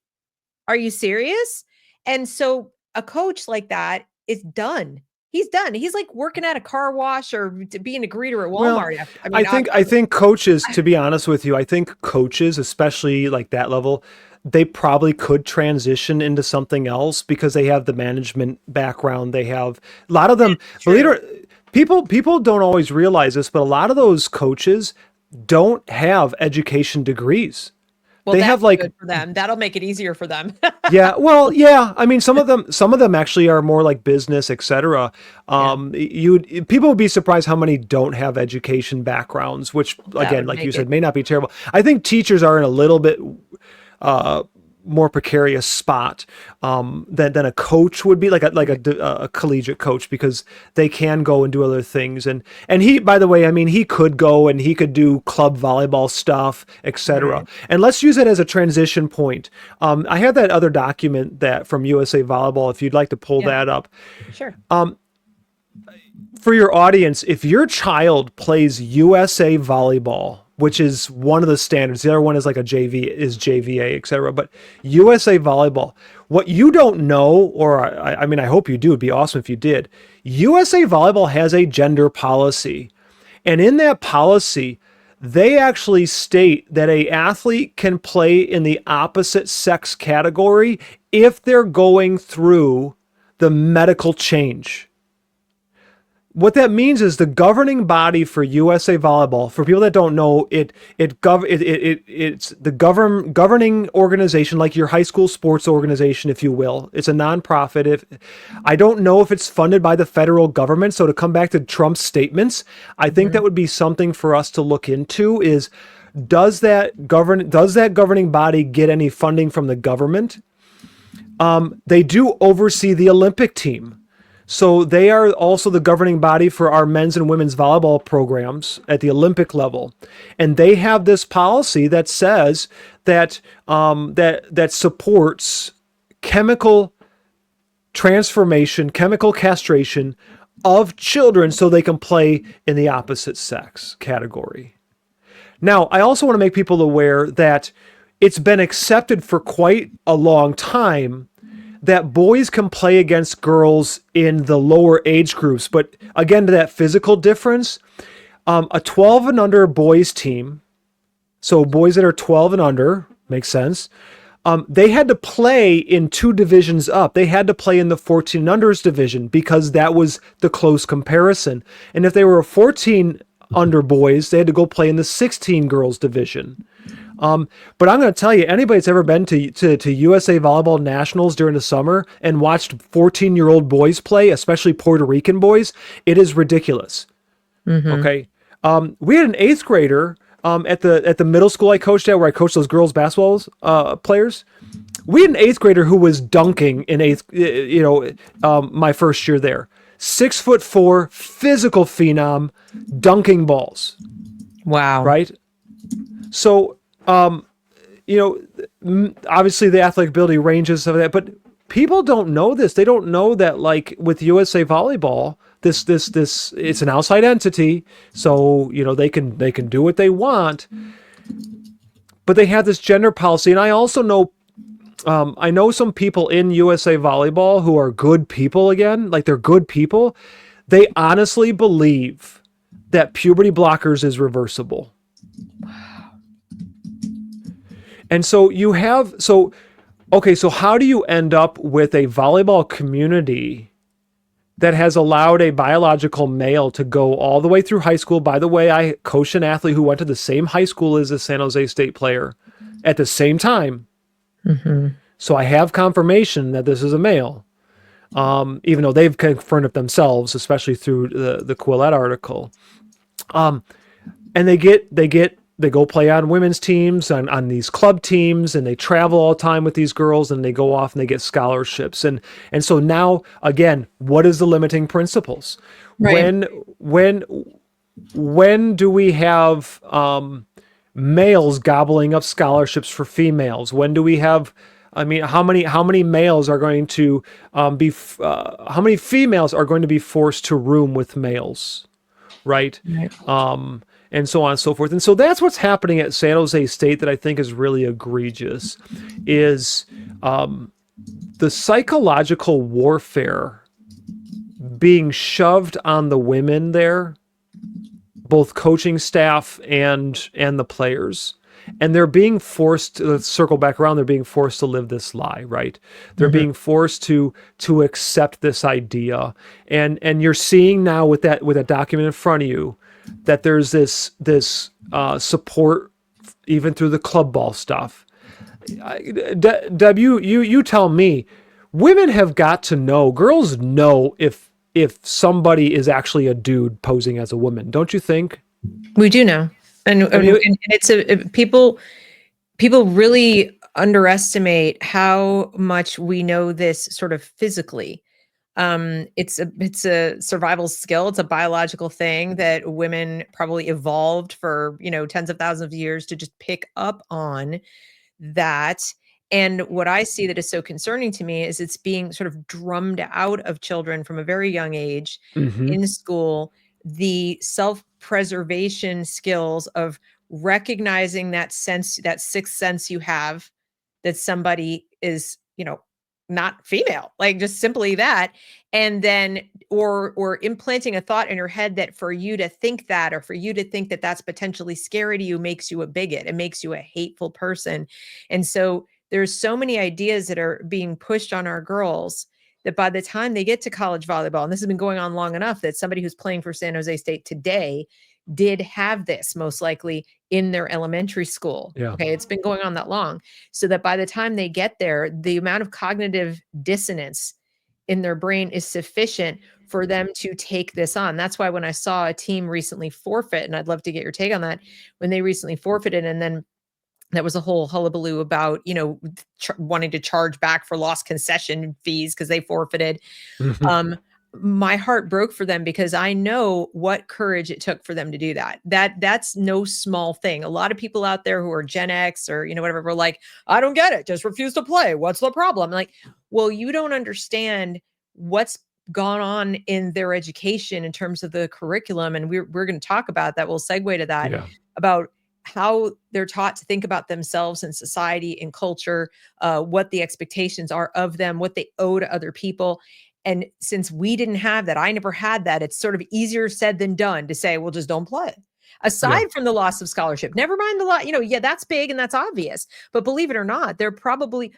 are you serious? And so a coach like that is done. He's done. He's like working at a car wash or being a greeter at Well, Walmart. I mean, I think coaches, to be honest with you, I think coaches, especially like that level, they probably could transition into something else because they have the management background. They have a lot of them. Believe it or people don't always realize this, but a lot of those coaches don't have education degrees. well, They that's have like good for them. That'll make it easier for them. yeah, well, yeah. I mean, some of them actually are more like business, etc. Yeah, People would be surprised how many don't have education backgrounds, which that again, would like you make said, it. may not be terrible. I think teachers are in a little bit uh, more precarious spot than a coach would be, like a collegiate coach, because they can go and do other things. And he, by the way, I mean, he could go and he could do club volleyball stuff, etc. Right. And let's use it as a transition point. I have that other document that from USA Volleyball, if you'd like to pull Yeah, that up. sure. For your audience, if your child plays USA Volleyball, which is one of the standards. The other one is like a JV, is JVA, etc. But USA Volleyball, what you don't know, or I mean, I hope you do, it'd be awesome if you did. USA Volleyball has a gender policy. And in that policy, they actually state that a athlete can play in the opposite sex category if they're going through the medical change. What that means is the governing body for USA Volleyball, for people that don't know, it's the governing organization, like your high school sports organization, if you will. It's a nonprofit. I don't know if it's funded by the federal government. So to come back to Trump's statements, I think that would be something for us to look into is, does that governing body get any funding from the government? They do oversee the Olympic team. So they are also the governing body for our men's and women's volleyball programs at the Olympic level. And they have this policy that says that that supports chemical transformation, chemical castration of children so they can play in the opposite sex category. Now, I also want to make people aware that it's been accepted for quite a long time that boys can play against girls in the lower age groups. But again, to that physical difference, a 12 and under boys team, so boys that are 12 and under, makes sense, they had to play in 2 divisions up. They had to play in the 14 and unders division because that was the close comparison. And if they were a 14 under boys, they had to go play in the 16 girls division. But I'm going to tell you, anybody that's ever been to USA Volleyball Nationals during the summer and watched 14-year-old boys play, especially Puerto Rican boys, it is ridiculous. Okay. We had an 8th grader at the middle school I coached at, where I coached those girls basketball players. We had an 8th grader who was dunking in my first year there. 6'4", physical phenom, dunking balls. Wow. Right. So, obviously the athletic ability ranges of that, but people don't know this. They don't know that, like with USA Volleyball, this it's an outside entity, so they can do what they want, but they have this gender policy. And I also know, I know some people in USA Volleyball who are good people. Again, like they're good people. They honestly believe that puberty blockers is reversible. And so so how do you end up with a volleyball community that has allowed a biological male to go all the way through high school? By the way, I coached an athlete who went to the same high school as a San Jose State player at the same time. So I have confirmation that this is a male, even though they've confirmed it themselves, especially through the Quillette article. And they go play on women's teams, on these club teams, and they travel all the time with these girls, and they go off and they get scholarships. And so now, again, what is the limiting principles? Right. When do we have males gobbling up scholarships for females? When do we have, how many males are going to how many females are going to be forced to room with males? Right. And so on and so forth. And so that's what's happening at San Jose State that I think is really egregious, is the psychological warfare being shoved on the women there, both coaching staff and the players. And they're being forced, let's circle back around, they're being forced to live this lie, right? They're being forced to accept this idea. And you're seeing now with that document in front of you, that there's this support even through the club ball stuff. Deb, you tell me, women have got to know, girls know if somebody is actually a dude posing as a woman, don't you think? We do know, and it's people really underestimate how much we know this sort of physically. It's a survival skill. It's a biological thing that women probably evolved for, tens of thousands of years to just pick up on that. And what I see that is so concerning to me is it's being sort of drummed out of children from a very young age in school, the self-preservation skills of recognizing that sense, that sixth sense you have that somebody is, not female, like just simply that. And then, or implanting a thought in your head that for you to think that, or for you to think that that's potentially scary to you, makes you a bigot. It makes you a hateful person. And so there's so many ideas that are being pushed on our girls that by the time they get to college volleyball, and this has been going on long enough that somebody who's playing for San Jose State today did have this most likely in their elementary school. Yeah. Okay. It's been going on that long. So that by the time they get there, the amount of cognitive dissonance in their brain is sufficient for them to take this on. That's why when I saw a team recently forfeit, and I'd love to get your take on that, when they recently forfeited, and then that was a whole hullabaloo about, wanting to charge back for lost concession fees because they forfeited. Um, my heart broke for them because I know what courage it took for them to do that. That's no small thing. A lot of people out there who are Gen X or, whatever, were like, I don't get it. Just refuse to play. What's the problem? Like, well, you don't understand what's gone on in their education in terms of the curriculum. And we're going to talk about that. We'll segue to that, Yeah. about how they're taught to think about themselves and society and culture, what the expectations are of them, what they owe to other people. And since we didn't have that, I never had that, it's sort of easier said than done to say, well, just don't play. Yeah. Aside from the loss of scholarship, never mind the lot, yeah, that's big and that's obvious. But believe it or not, there probably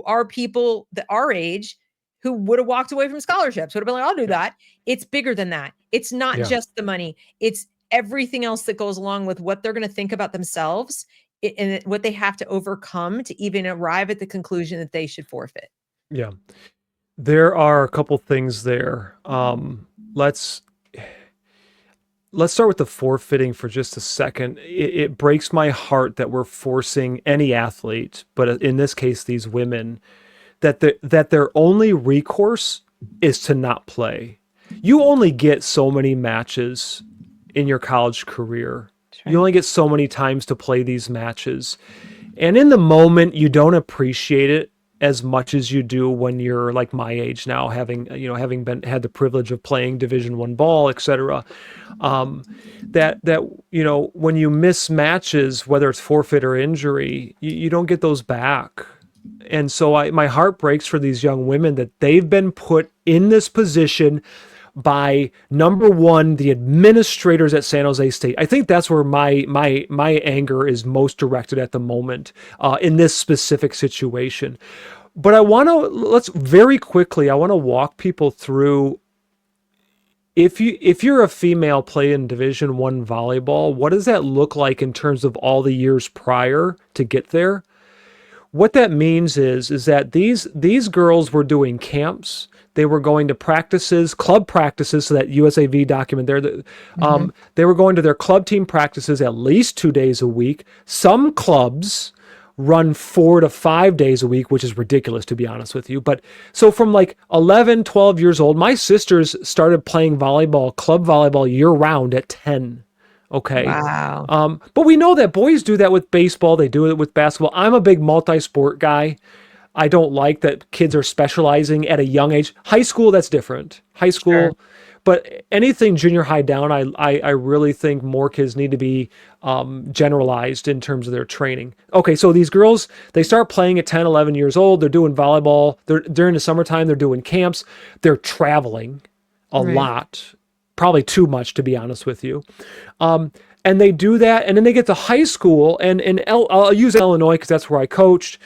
are people that our age who would have walked away from scholarships, would have been like, I'll do that. It's bigger than that. It's not Yeah. just the money. It's everything else that goes along with what they're going to think about themselves and what they have to overcome to even arrive at the conclusion that they should forfeit. Yeah. There are a couple things there. Let's start with the forfeiting for just a second. It breaks my heart that we're forcing any athlete, but in this case, these women, that their only recourse is to not play. You only get so many matches in your college career. Right. You only get so many times to play these matches. And in the moment, you don't appreciate it as much as you do when you're like my age now, having had the privilege of playing Division I ball, etc. When you miss matches, whether it's forfeit or injury, you don't get those back. And so my heart breaks for these young women that they've been put in this position by, number one, the administrators at San Jose State. I think that's where my anger is most directed at the moment, in this specific situation. But I want to walk people through, if you're a female playing Division I volleyball, what does that look like in terms of all the years prior to get there? What that means is that these girls were doing camps. They were going to practices, club practices, so that USAV document there. They were going to their club team practices at least 2 days a week. Some clubs run 4 to 5 days a week, which is ridiculous, to be honest with you. But so from like 11, 12 years old, my sisters started playing volleyball, club volleyball, year round at 10. Okay. Wow. But we know that boys do that with baseball. They do it with basketball. I'm a big multi-sport guy. I don't like that kids are specializing at a young age. High school, that's different. High school, Sure. But anything junior high down, I really think more kids need to be generalized in terms of their training. Okay, so these girls, they start playing at 10, 11 years old. They're doing volleyball. During the summertime, they're doing camps. They're traveling a lot, probably too much, to be honest with you. And they do that, and then they get to high school, and I'll use Illinois because that's where I coached.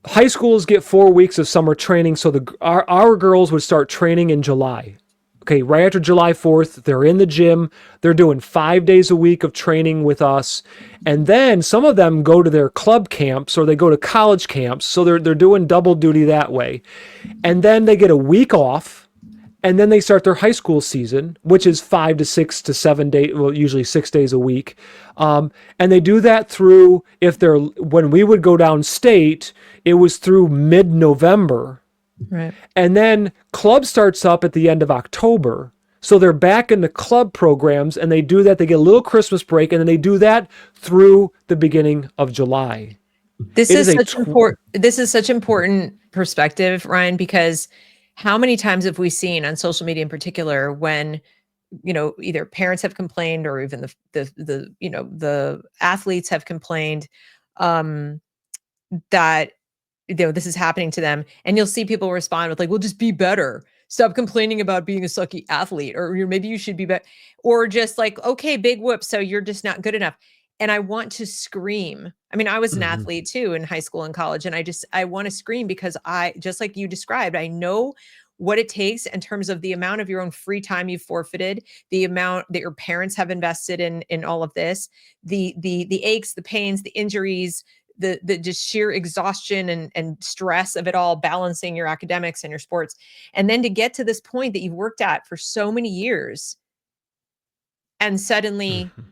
High schools get 4 weeks of summer training, so our girls would start training in July. Okay, right after July 4th, they're in the gym. They're doing 5 days a week of training with us. And then some of them go to their club camps or they go to college camps, so they're doing double duty that way. And then they get a week off, and then they start their high school season, which is 5 to 6 to 7 days, well, usually 6 days a week. And they do that through, when we would go downstate, it was through mid-November. Right. And then club starts up at the end of October. So they're back in the club programs, and they do that. They get a little Christmas break, and then they do that through the beginning of July. This is such important perspective, Ryan, because how many times have we seen on social media in particular when either parents have complained or even the athletes have complained, um, that this is happening to them, and you'll see people respond with like, "Well, just be better. Stop complaining about being a sucky athlete," or maybe you should be better, or just like, "Okay, big whoop, so you're just not good enough." And I want to scream. I mean, I was an Mhm. athlete too in high school and college, and I want to scream because I, just like you described, I know what it takes in terms of the amount of your own free time you've forfeited, the amount that your parents have invested in all of this, the aches, the pains, the injuries, the just sheer exhaustion and stress of it all, balancing your academics and your sports. And then to get to this point that you've worked at for so many years, and suddenly, Mhm.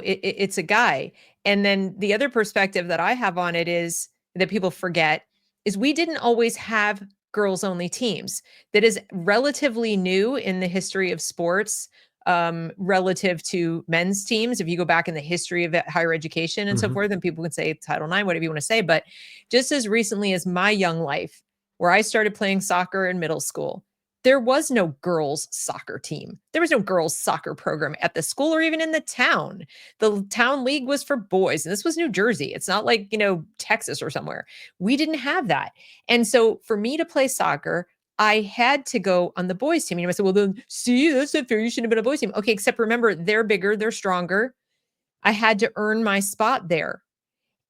it's a guy. And then the other perspective that I have on it is that people forget is we didn't always have girls only teams. That is relatively new in the history of sports, relative to men's teams. If you go back in the history of higher education and so Mhm. forth, and people can say Title IX, whatever you want to say. But just as recently as my young life, where I started playing soccer in middle school, there was no girls soccer team. There was no girls soccer program at the school or even in the town. The town league was for boys. And this was New Jersey. It's not like, Texas or somewhere. We didn't have that. And so for me to play soccer, I had to go on the boys team. I said, well, then see, that's not fair. You shouldn't have been a boys team. Okay, except remember, they're bigger, they're stronger. I had to earn my spot there.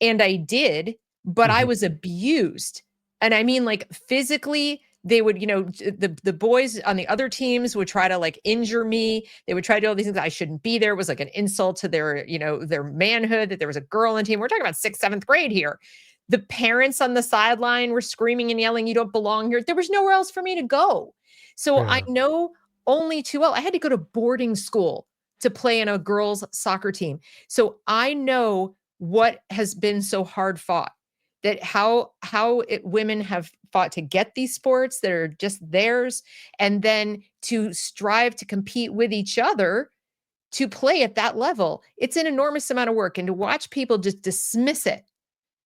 And I did, but I Mhm. was abused. And I mean, like, physically, they would, the boys on the other teams would try to like injure me. They would try to do all these things. I shouldn't be there. It was like an insult to their manhood that there was a girl on the team. We're talking about sixth, seventh grade here. The parents on the sideline were screaming and yelling, "You don't belong here." There was nowhere else for me to go. So I Yeah. know only too well. I had to go to boarding school to play in a girls' soccer team. So I know what has been so hard fought, that women have fought to get these sports that are just theirs, and then to strive to compete with each other to play at that level. It's an enormous amount of work, and to watch people just dismiss it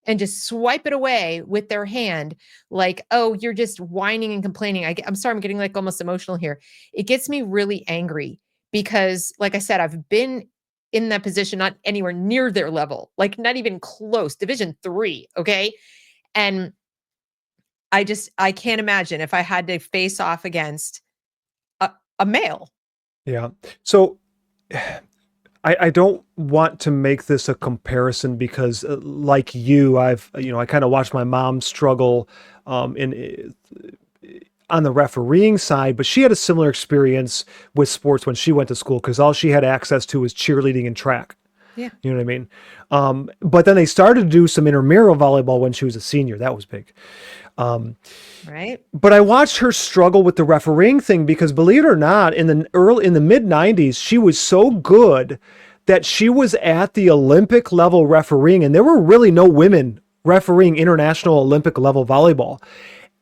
and just swipe it away with their hand like, "Oh, you're just whining and complaining." I'm sorry, I'm getting like almost emotional here. It gets me really angry because, like I said, I've been in that position, not anywhere near their level, like not even close, division 3, okay? And I can't imagine if I had to face off against a, a male. Yeah. So I don't want to make this a comparison because, like you, I kind of watched my mom struggle in on the refereeing side, but she had a similar experience with sports when she went to school because all she had access to was cheerleading and track. Yeah, You know what I mean? But then they started to do some intramural volleyball when she was a senior. That was big. right? But I watched her struggle with the refereeing thing because, believe it or not, in the mid 90s, she was so good that she was at the Olympic level refereeing, and there were really no women refereeing international Olympic level volleyball.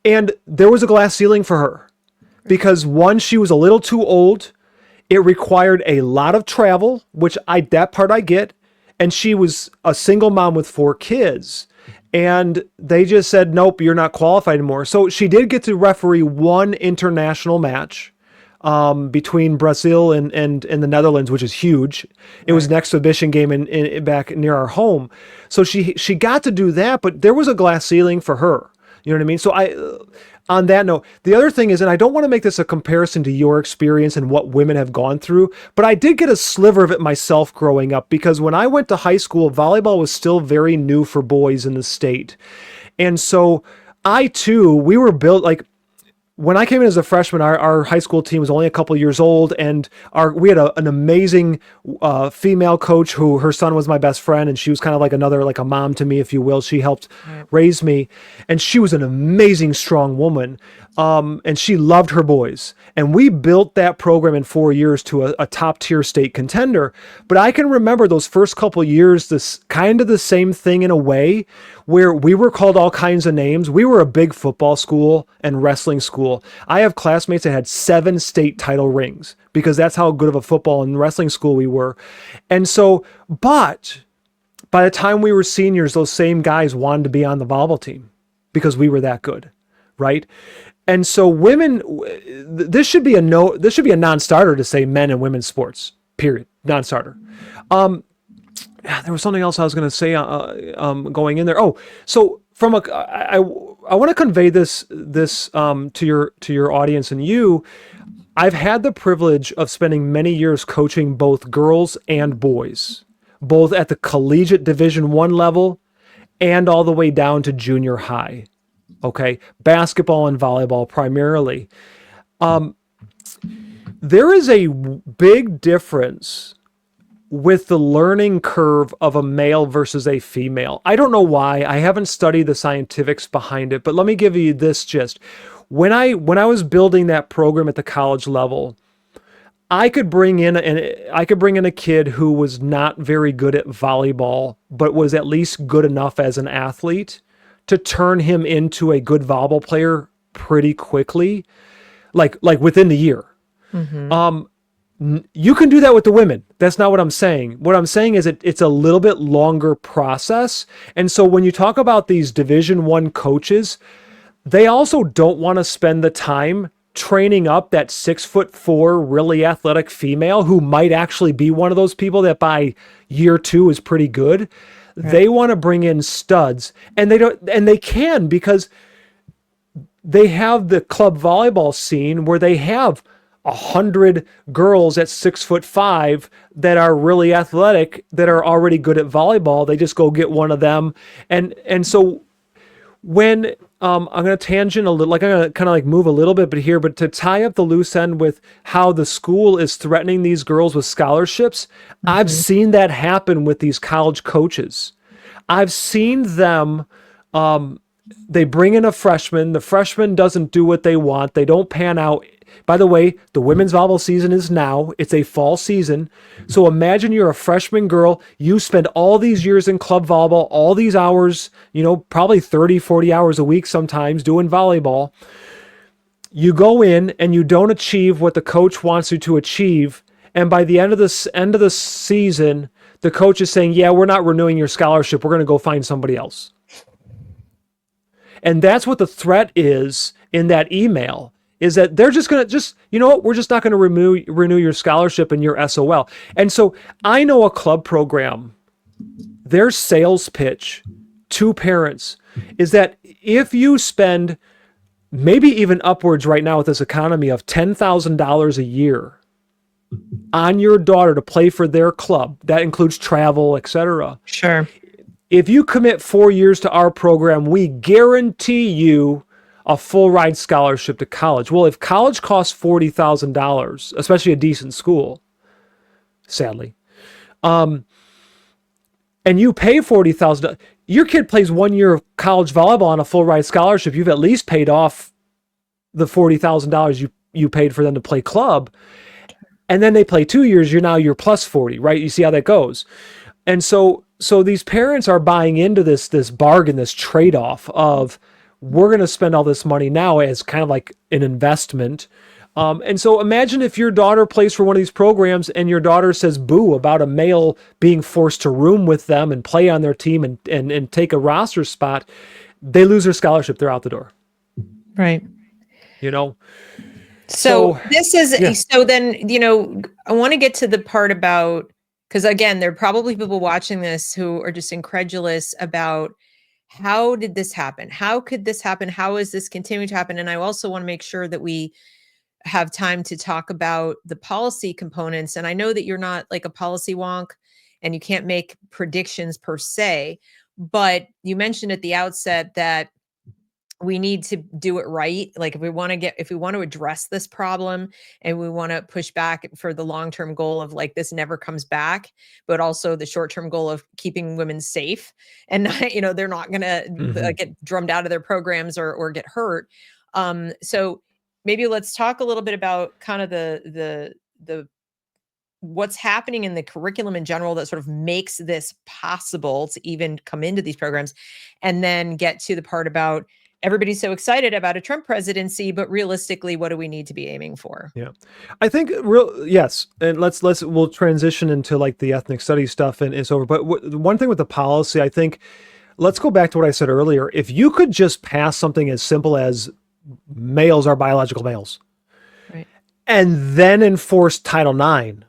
And there was a glass ceiling for her because, one, she was a little too old. It required a lot of travel, which that part I get. And she was a single mom with 4 kids. And they just said, nope, you're not qualified anymore. So she did get to referee one international match between Brazil and the Netherlands, which is huge. It was Right. an exhibition game back near our home. So she got to do that, but there was a glass ceiling for her. You know what I mean? So on that note, the other thing is, and I don't want to make this a comparison to your experience and what women have gone through, but I did get a sliver of it myself growing up because when I went to high school, volleyball was still very new for boys in the state. And so I too, we were built like, when I came in as a freshman, our high school team was only a couple years old, and we had an amazing female coach who her son was my best friend, and she was kind of like like a mom to me, if you will. She helped Right. raise me, and she was an amazing, strong woman, and she loved her boys. And we built that program in 4 years to a top tier state contender. But I can remember those first couple years, this kind of the same thing in a way, where we were called all kinds of names. We were a big football school and wrestling school. I have classmates that had 7 state title rings because that's how good of a football and wrestling school we were. And so, but by the time we were seniors, those same guys wanted to be on the volleyball team because we were that good, right? And so women, this should be a non-starter to say men and women's sports, period. Non-starter. There was something else I was going to say going in there. Oh, so from I want to convey this to your audience and you. I've had the privilege of spending many years coaching both girls and boys, both at the collegiate Division I level and all the way down to junior high. Okay, basketball and volleyball primarily. There is a big difference with the learning curve of a male versus a female. I don't know why. I haven't studied the scientifics behind it, but let me give you this gist. When I was building that program at the college level, I could bring in a kid who was not very good at volleyball, but was at least good enough as an athlete to turn him into a good volleyball player pretty quickly, like within the year. You can do that with the women. That's not what I'm saying. What I'm saying is it's a little bit longer process. And so when you talk about these Division I coaches, they also don't want to spend the time training up that 6'4" really athletic female who might actually be one of those people that by year 2 is pretty good. Right. They want to bring in studs, and they can, because they have the club volleyball scene where they have 100 girls at 6'5" that are really athletic, that are already good at volleyball. They just go get one of them. And so when I'm going to tangent a little, like I'm going to kind of like move a little bit, but to tie up the loose end with how the school is threatening these girls with scholarships, I've seen that happen with these college coaches. I've seen them, they bring in a freshman, the freshman doesn't do what they want, they don't pan out. By the way, the women's volleyball season is now. It's a fall season. So imagine you're a freshman girl. You spend all these years in club volleyball, all these hours, probably 30, 40 hours a week sometimes doing volleyball. You go in and you don't achieve what the coach wants you to achieve. And by the end of the season, the coach is saying, yeah, we're not renewing your scholarship. We're going to go find somebody else. And that's what the threat is in that email. Is that they're just going to we're just not going to renew your scholarship and your SOL. And so I know a club program, their sales pitch to parents is that if you spend maybe even upwards right now with this economy of $10,000 a year on your daughter to play for their club, that includes travel, etc. Sure. If you commit 4 years to our program, we guarantee you a full ride scholarship to college. Well, if college costs $40,000, especially a decent school, sadly, and you pay $40,000, your kid plays 1 year of college volleyball on a full ride scholarship, you've at least paid off the $40,000 you paid for them to play club. And then they play 2 years, you're plus 40, right? You see how that goes. And so these parents are buying into this bargain, this trade-off of, we're going to spend all this money now as kind of like an investment. And so imagine if your daughter plays for one of these programs and your daughter says boo about a male being forced to room with them and play on their team and take a roster spot. They lose their scholarship. They're out the door. Right. So this is, yeah. So then, I want to get to the part about, because again, there are probably people watching this who are just incredulous about, how did this happen? How could this happen? How is this continuing to happen? And I also want to make sure that we have time to talk about the policy components. And I know that you're not like a policy wonk and you can't make predictions per se, but you mentioned at the outset that we need to do it right. Like if we want to address this problem and we want to push back for the long-term goal of like, this never comes back, but also the short-term goal of keeping women safe and not, they're not going to get drummed out of their programs or get hurt. So maybe let's talk a little bit about kind of the what's happening in the curriculum in general that sort of makes this possible to even come into these programs, and then get to the part about everybody's so excited about a Trump presidency, but realistically, what do we need to be aiming for? Yeah, I think yes. And we'll transition into like the ethnic studies stuff and it's over. But one thing with the policy, I think, let's go back to what I said earlier. If you could just pass something as simple as males are biological males, Right. and then enforce Title IX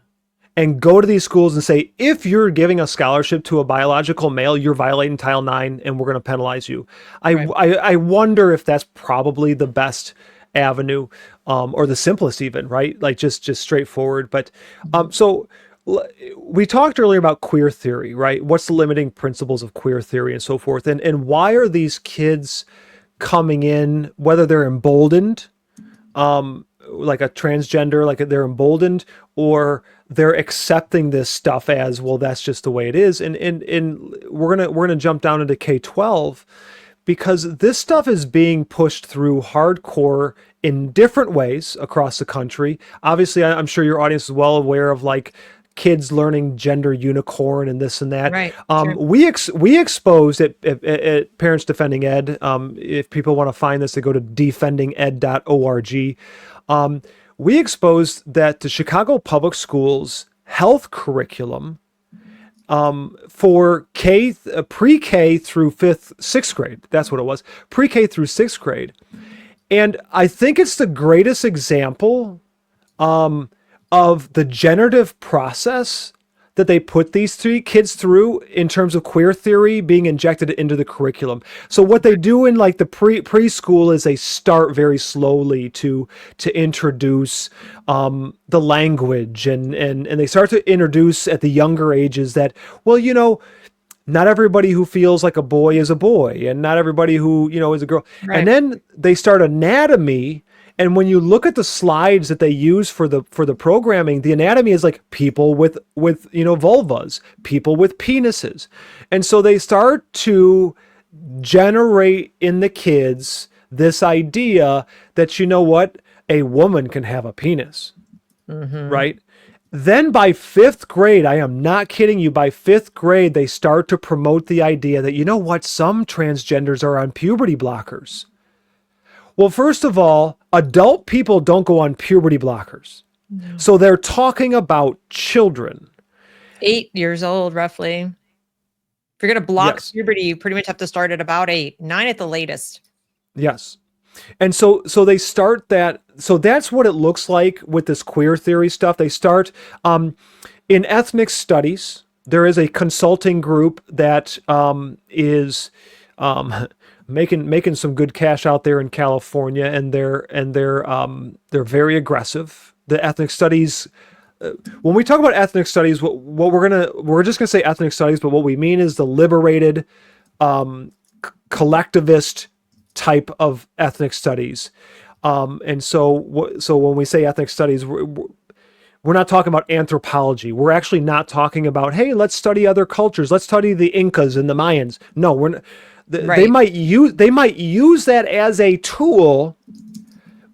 and go to these schools and say, if you're giving a scholarship to a biological male, you're violating Title IX and we're going to penalize you. Right. I wonder if that's probably the best avenue, or the simplest even, right? Like just straightforward. But Mhm. so we talked earlier about queer theory, right? What's the limiting principles of queer theory and so forth? And why are these kids coming in, whether they're emboldened, like a transgender, like they're emboldened, or they're accepting this stuff as, well, that's just the way it is. And we're gonna jump down into K-12, because this stuff is being pushed through hardcore in different ways across the country. Obviously, I'm sure your audience is well aware of like kids learning gender unicorn and this and that. Right. Sure. We exposed at Parents Defending Ed. If people want to find this, they go to defendinged.org. We exposed that the Chicago Public Schools health curriculum, for pre-K through sixth grade. That's what it was. Pre-K through sixth grade. And I think it's the greatest example, of the generative process that they put these three kids through in terms of queer theory being injected into the curriculum. So what they do in like the preschool is they start very slowly to introduce the language, and they start to introduce at the younger ages that, well, not everybody who feels like a boy is a boy, and not everybody who, is a girl. And Right. then they start anatomy. And when you look at the slides that they use for the programming, the anatomy is like people with vulvas, people with penises. And so they start to generate in the kids this idea that, you know what, a woman can have a penis, Mm-hmm. right? Then by fifth grade, I am not kidding you, by fifth grade, they start to promote the idea that, you know what, some transgenders are on puberty blockers. Well, first of all, adult people don't go on puberty blockers. No. So they're talking about children. 8 years old, roughly. If you're going to block Yes. puberty, you pretty much have to start at about 8, 9 at the latest. Yes. And so they start that. So that's what it looks like with this queer theory stuff. They start, in ethnic studies. There is a consulting group that is making some good cash out there in California, and they're very aggressive. The ethnic studies. When we talk about ethnic studies, what we're just gonna say ethnic studies, but what we mean is the liberated, collectivist type of ethnic studies. And so when we say ethnic studies, we're not talking about anthropology. We're actually not talking about, hey, let's study other cultures. Let's study the Incas and the Mayans. No, we're not. They Right. might use that as a tool,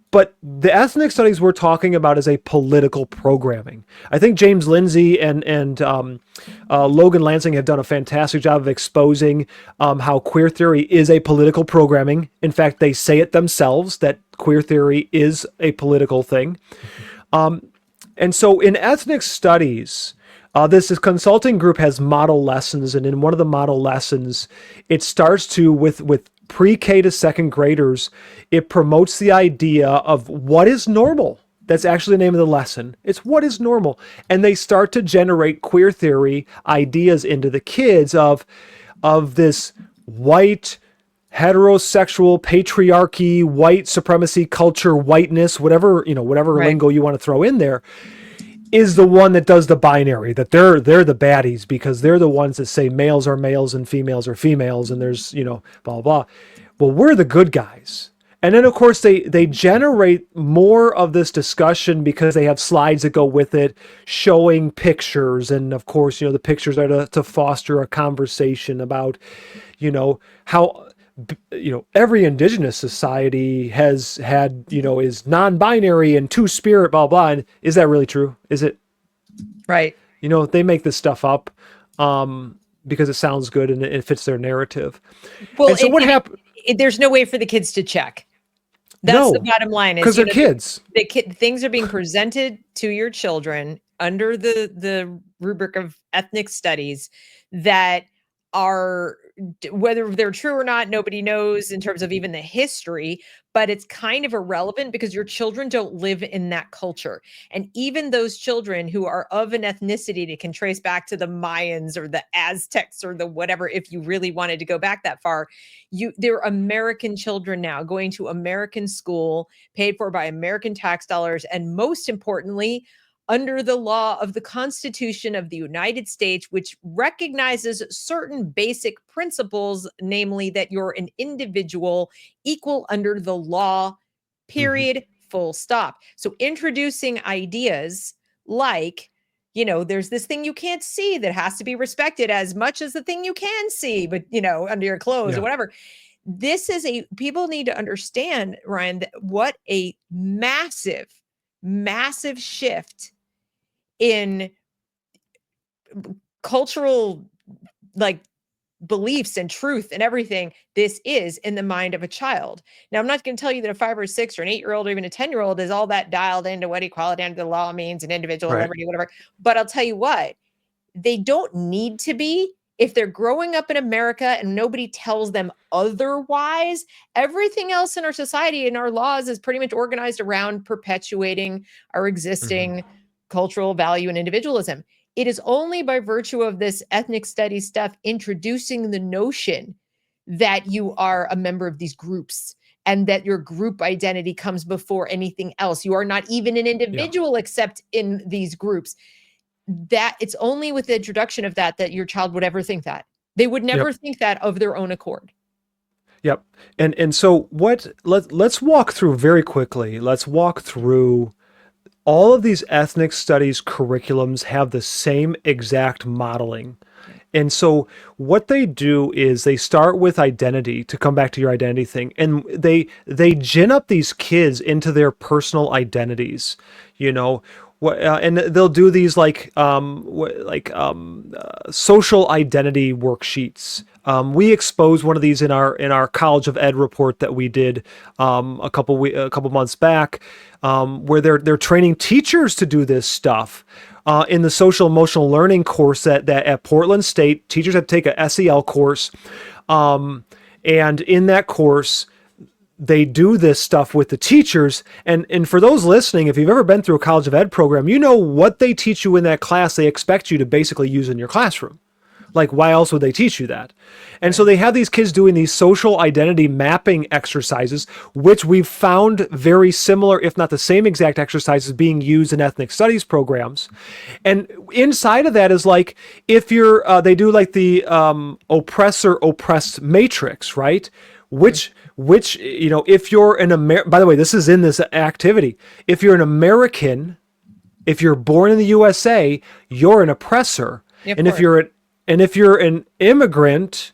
but the ethnic studies we're talking about is a political programming. I think James Lindsay and Logan Lansing have done a fantastic job of exposing how queer theory is a political programming. In fact, they say it themselves that queer theory is a political thing. And so in ethnic studies, this consulting group has model lessons, and in one of the model lessons, it starts to with pre-K to second graders, it promotes the idea of what is normal. That's actually the name of the lesson. It's what is normal. And they start to generate queer theory ideas into the kids of this white, heterosexual, patriarchy, white supremacy culture, whiteness, whatever Right. lingo you want to throw in there, is the one that does the binary, that they're the baddies because they're the ones that say males are males and females are females, and there's, blah, blah, blah. Well, we're the good guys. And then, of course, they generate more of this discussion because they have slides that go with it showing pictures. And, of course, the pictures are to foster a conversation about, how, every indigenous society has had, is non-binary and two-spirit, blah, blah. And is that really true? Is it? Right. They make this stuff up because it sounds good and it fits their narrative. Well, And so what happened? there's no way for the kids to check. That's the No, bottom line. Is because they're kids. Things are being presented to your children under the rubric of ethnic studies that are whether they're true or not, nobody knows in terms of even the history, but it's kind of irrelevant because your children don't live in that culture. And even those children who are of an ethnicity that can trace back to the Mayans or the Aztecs or the whatever, if you really wanted to go back that far, they're American children now going to American school, paid for by American tax dollars, and most importantly, under the law of the Constitution of the United States, which recognizes certain basic principles, namely that you're an individual equal under the law, Hmm. period, full stop. So introducing ideas like, there's this thing you can't see that has to be respected as much as the thing you can see, but, under your clothes or Yeah. whatever. People need to understand, Ryan, that what a massive, massive shift in cultural, like, beliefs and truth and everything this is in the mind of a child. Now, I'm not going to tell you that a 5 or 6 or an 8-year-old or even a 10-year-old is all that dialed into what equality under the law means and individual Right. liberty, whatever. But I'll tell you what, they don't need to be if they're growing up in America and nobody tells them otherwise. Everything else in our society and our laws is pretty much organized around perpetuating our Hmm. existing cultural value and individualism. It is only by virtue of this ethnic studies stuff introducing the notion that you are a member of these groups and that your group identity comes before anything else. You are not even an Yeah. individual except in these groups. That it's only with the introduction of that your child would ever think that. They would Yep. never think that of their own accord. Yep. And so let's walk through very quickly. Let's walk through all of these ethnic studies curriculums have the same exact modeling. Yeah. And so what they do is they start with identity, to come back to your identity thing, and they gin up these kids into their personal identities, you know. And they'll do these social identity worksheets. We exposed one of these in our College of Ed report that we did a couple months back, where they're training teachers to do this stuff. In the social emotional learning course that at Portland State, teachers have to take a SEL course, and in that course, they do this stuff with the teachers. And for those listening, if you've ever been through a College of Ed program, you know what they teach you in that class. They expect you to basically use in your classroom. Like, why else would they teach you that? And so Right. they have these kids doing these social identity mapping exercises, which we've found very similar, if not the same exact exercises being used in ethnic studies programs. And inside of that is like, if they do like the oppressor oppressed matrix, right? Which, if you're by the way, this is in this activity. If you're an American, if you're born in the USA, you're an oppressor. Yeah, of And course. if you're an immigrant,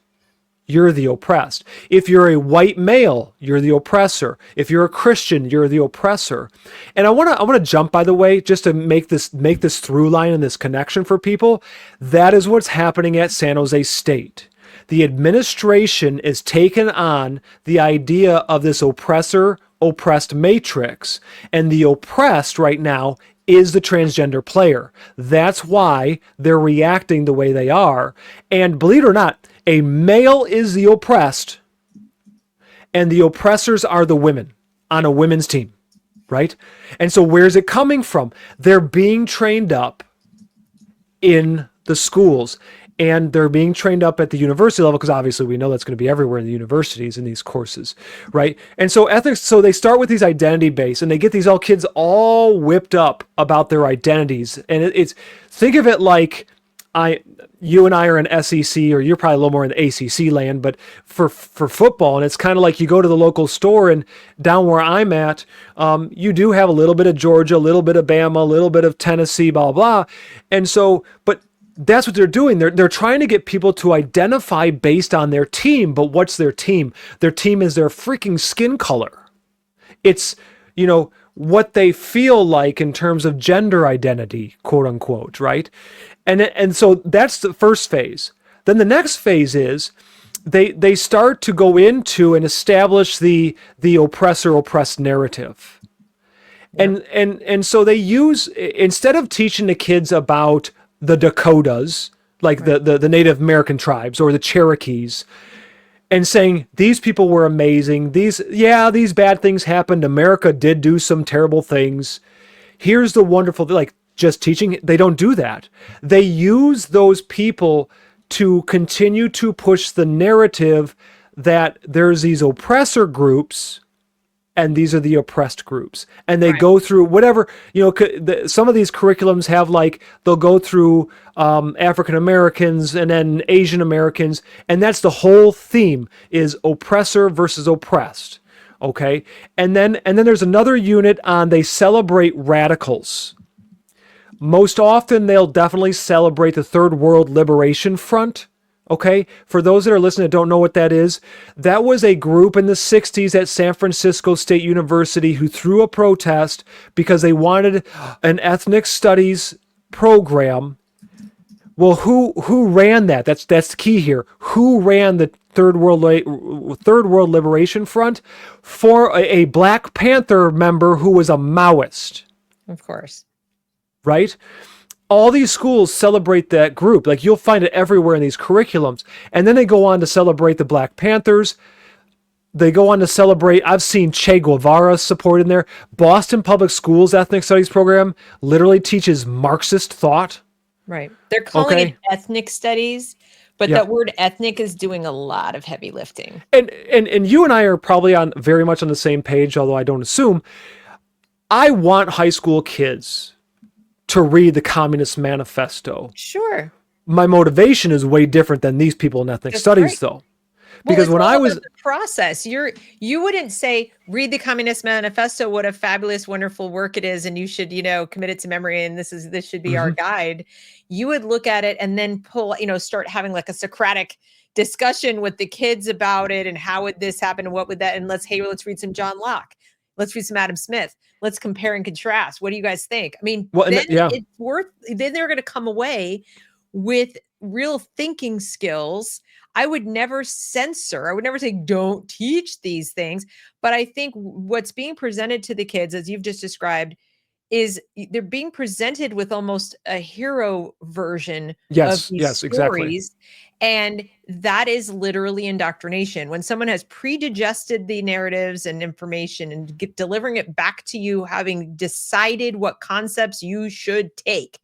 you're the oppressed. If you're a white male, you're the oppressor. If you're a Christian, you're the oppressor. And I want to jump, by the way, just to make this through line and this connection for people. That is what's happening at San Jose State. The administration is taking on the idea of this oppressor oppressed matrix, and the oppressed right now is the transgender player. That's why they're reacting the way they are. And believe it or not, a male is the oppressed, and the oppressors are the women on a women's team, right? And so where's it coming from? They're being trained up in the schools, and they're being trained up at the university level, because obviously we know that's going to be everywhere in the universities in these courses, right? And so ethics, so they start with these identity based, and they get these kids all whipped up about their identities. And it's, think of it like you and I are in SEC, or you're probably a little more in the ACC land, but for football, and it's kind of like you go to the local store, and down where I'm at, you do have a little bit of Georgia, a little bit of Bama, a little bit of Tennessee, blah, blah. And so, but that's what they're doing. They're trying to get people to identify based on their team. But what's their team? Their team is their freaking skin color. It's, what they feel like in terms of gender identity, quote unquote, right? And so that's the first phase. Then the next phase is they start to go into and establish the oppressor oppressed narrative. Yeah. And so they use, instead of teaching the kids about the Dakotas, like Right. the Native American tribes or the Cherokees, and saying these people were amazing. These bad things happened. America did do some terrible things. Here's the wonderful, like just teaching. They don't do that. They use those people to continue to push the narrative that there's these oppressor groups and these are the oppressed groups, and they Right. go through whatever, some of these curriculums have, like, they'll go through African Americans and then Asian Americans, and that's the whole theme, is oppressor versus oppressed. Okay. And then there's another unit on, they celebrate radicals. Most often they'll definitely celebrate the Third World Liberation Front. Okay, for those that are listening that don't know what that was a group in the 60s at San Francisco State University who threw a protest because they wanted an ethnic studies program. Well, who ran that? That's the key here. Who ran the Third World Liberation Front? For a Black Panther member who was a Maoist, Of course. right? All these schools celebrate that group. Like, you'll find it everywhere in these curriculums. And then they go on to celebrate the Black Panthers. They go on to celebrate, I've seen Che Guevara support in there. Boston Public Schools Ethnic Studies program literally teaches Marxist thought. Right. They're calling it Okay. ethnic studies, but Yeah. that word ethnic is doing a lot of heavy lifting. And you and I are probably on very much on the same page, although I don't assume. I want high school kids to read the Communist Manifesto. Sure. My motivation is way different than these people in ethnic That's studies, right. though. Well, Because it's when all I about was, the process. You wouldn't say, read the Communist Manifesto, what a fabulous, wonderful work it is, and you should, commit it to memory, and this should be our Mhm. guide. You would look at it and then start having like a Socratic discussion with the kids about it, and how would this happen, and what would that, and let's read some John Locke. Let's read some Adam Smith. Let's compare and contrast. What do you guys think? I mean, well, then yeah, then they're going to come away with real thinking skills. I would never censor. I would never say, don't teach these things. But I think what's being presented to the kids, as you've just described, is they're being presented with almost a hero version of yes, these yes, exactly. stories. And that is literally indoctrination. When someone has pre-digested the narratives and information and delivering it back to you, having decided what concepts you should take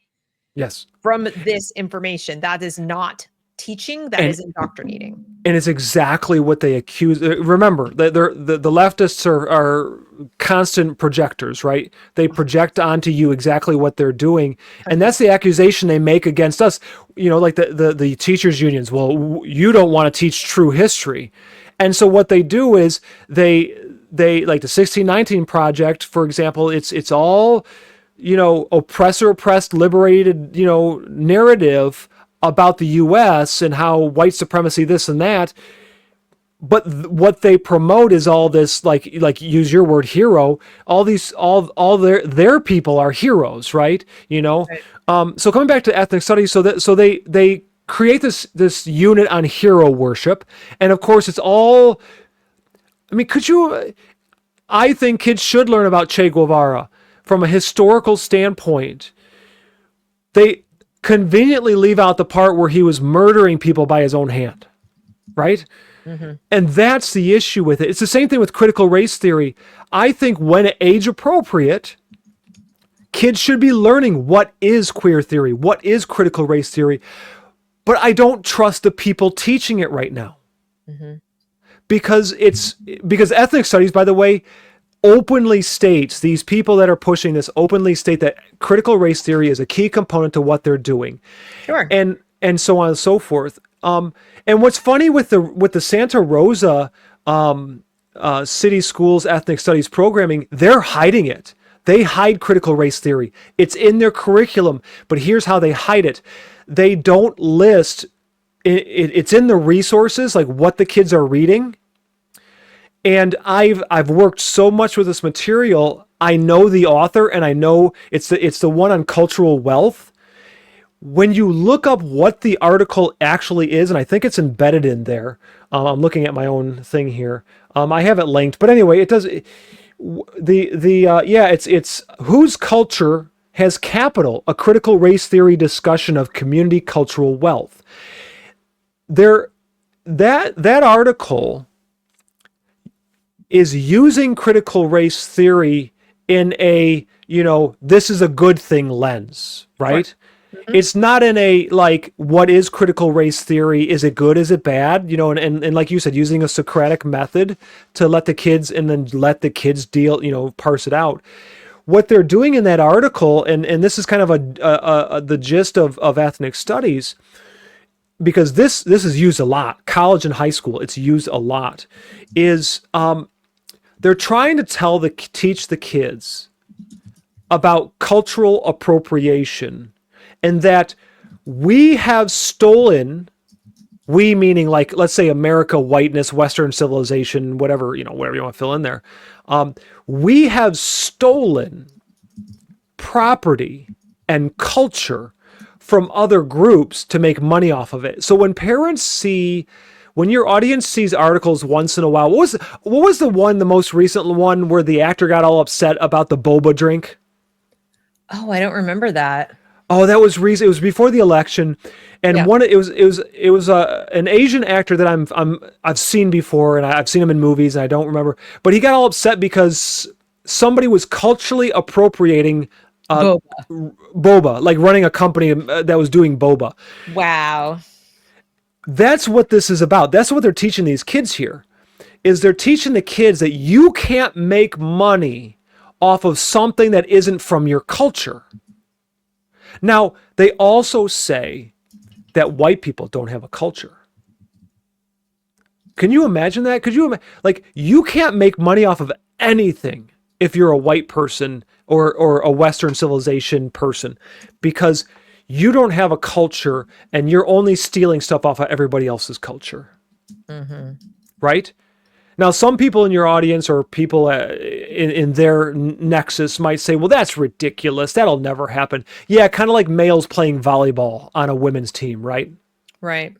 Yes. from this information, that is not teaching, that And is indoctrinating. and it's exactly what they accuse. Remember, the leftists are constant projectors, right? They project onto you exactly what they're doing, and that's the accusation they make against us. Like the teachers unions. Well, you don't want to teach true history, and so what they do is they like the 1619 project, for example. It's all oppressor oppressed liberated narrative about the US and how white supremacy, this and that. But what they promote is all this, like use your word, hero. All these, all their people are heroes, right? Right. So coming back to ethnic studies, so they create this unit on hero worship, and of course it's all. I mean, I think kids should learn about Che Guevara from a historical standpoint. They conveniently leave out the part where he was murdering people by his own hand, right? Mm-hmm. And that's the issue with it. It's the same thing with critical race theory. I think when age appropriate, kids should be learning what is queer theory, what is critical race theory. But I don't trust the people teaching it right now. Mm-hmm. Because ethnic studies, by the way, openly states, these people that are pushing this openly state that critical race theory is a key component to what they're doing. Sure. And so on and so forth. And what's funny with the Santa Rosa city schools ethnic studies programming, they're hiding it. They hide critical race theory. It's in their curriculum, but here's how they hide it. They don't list it's in the resources, like what the kids are reading. And I've worked so much with this material. I know the author, and I know it's the one on cultural wealth. When you look up what the article actually is, and I think it's embedded in there. I'm looking at my own thing here. I have it linked, but anyway, it does. It's whose culture has capital, a critical race theory discussion of community cultural wealth. There, that article is using critical race theory in a, this is a good thing lens, Sure. right? Mhm. It's not in a, like, what is critical race theory? Is it good? Is it bad? And like you said, using a Socratic method to let the kids, and then let the kids deal, parse it out. What they're doing in that article, and this is kind of the gist of ethnic studies, because this is used a lot, college and high school, it's used a lot, is they're trying to teach the kids about cultural appropriation, and that we have stolen, we meaning, like, let's say America, whiteness, Western civilization, whatever you want to fill in there, we have stolen property and culture from other groups to make money off of it. So when your audience sees articles once in a while, what was the most recent one where the actor got all upset about the boba drink? Oh, I don't remember that. Oh, that was recent. It was before the election, and Yeah. it was an Asian actor that I've seen before, and I've seen him in movies, and I don't remember. But he got all upset because somebody was culturally appropriating Boba. boba, like running a company that was doing boba. Wow. That's what this is about. That's what they're teaching these kids here. Is they're teaching the kids that you can't make money off of something that isn't from your culture. Now, they also say that white people don't have a culture. Can you imagine that? Like, you can't make money off of anything if you're a white person or a Western civilization person, because you don't have a culture and you're only stealing stuff off of everybody else's culture. Mm-hmm. Right? Now, some people in your audience, or people in their nexus, might say, well, that's ridiculous. That'll never happen. Yeah, kind of like males playing volleyball on a women's team, right? Right.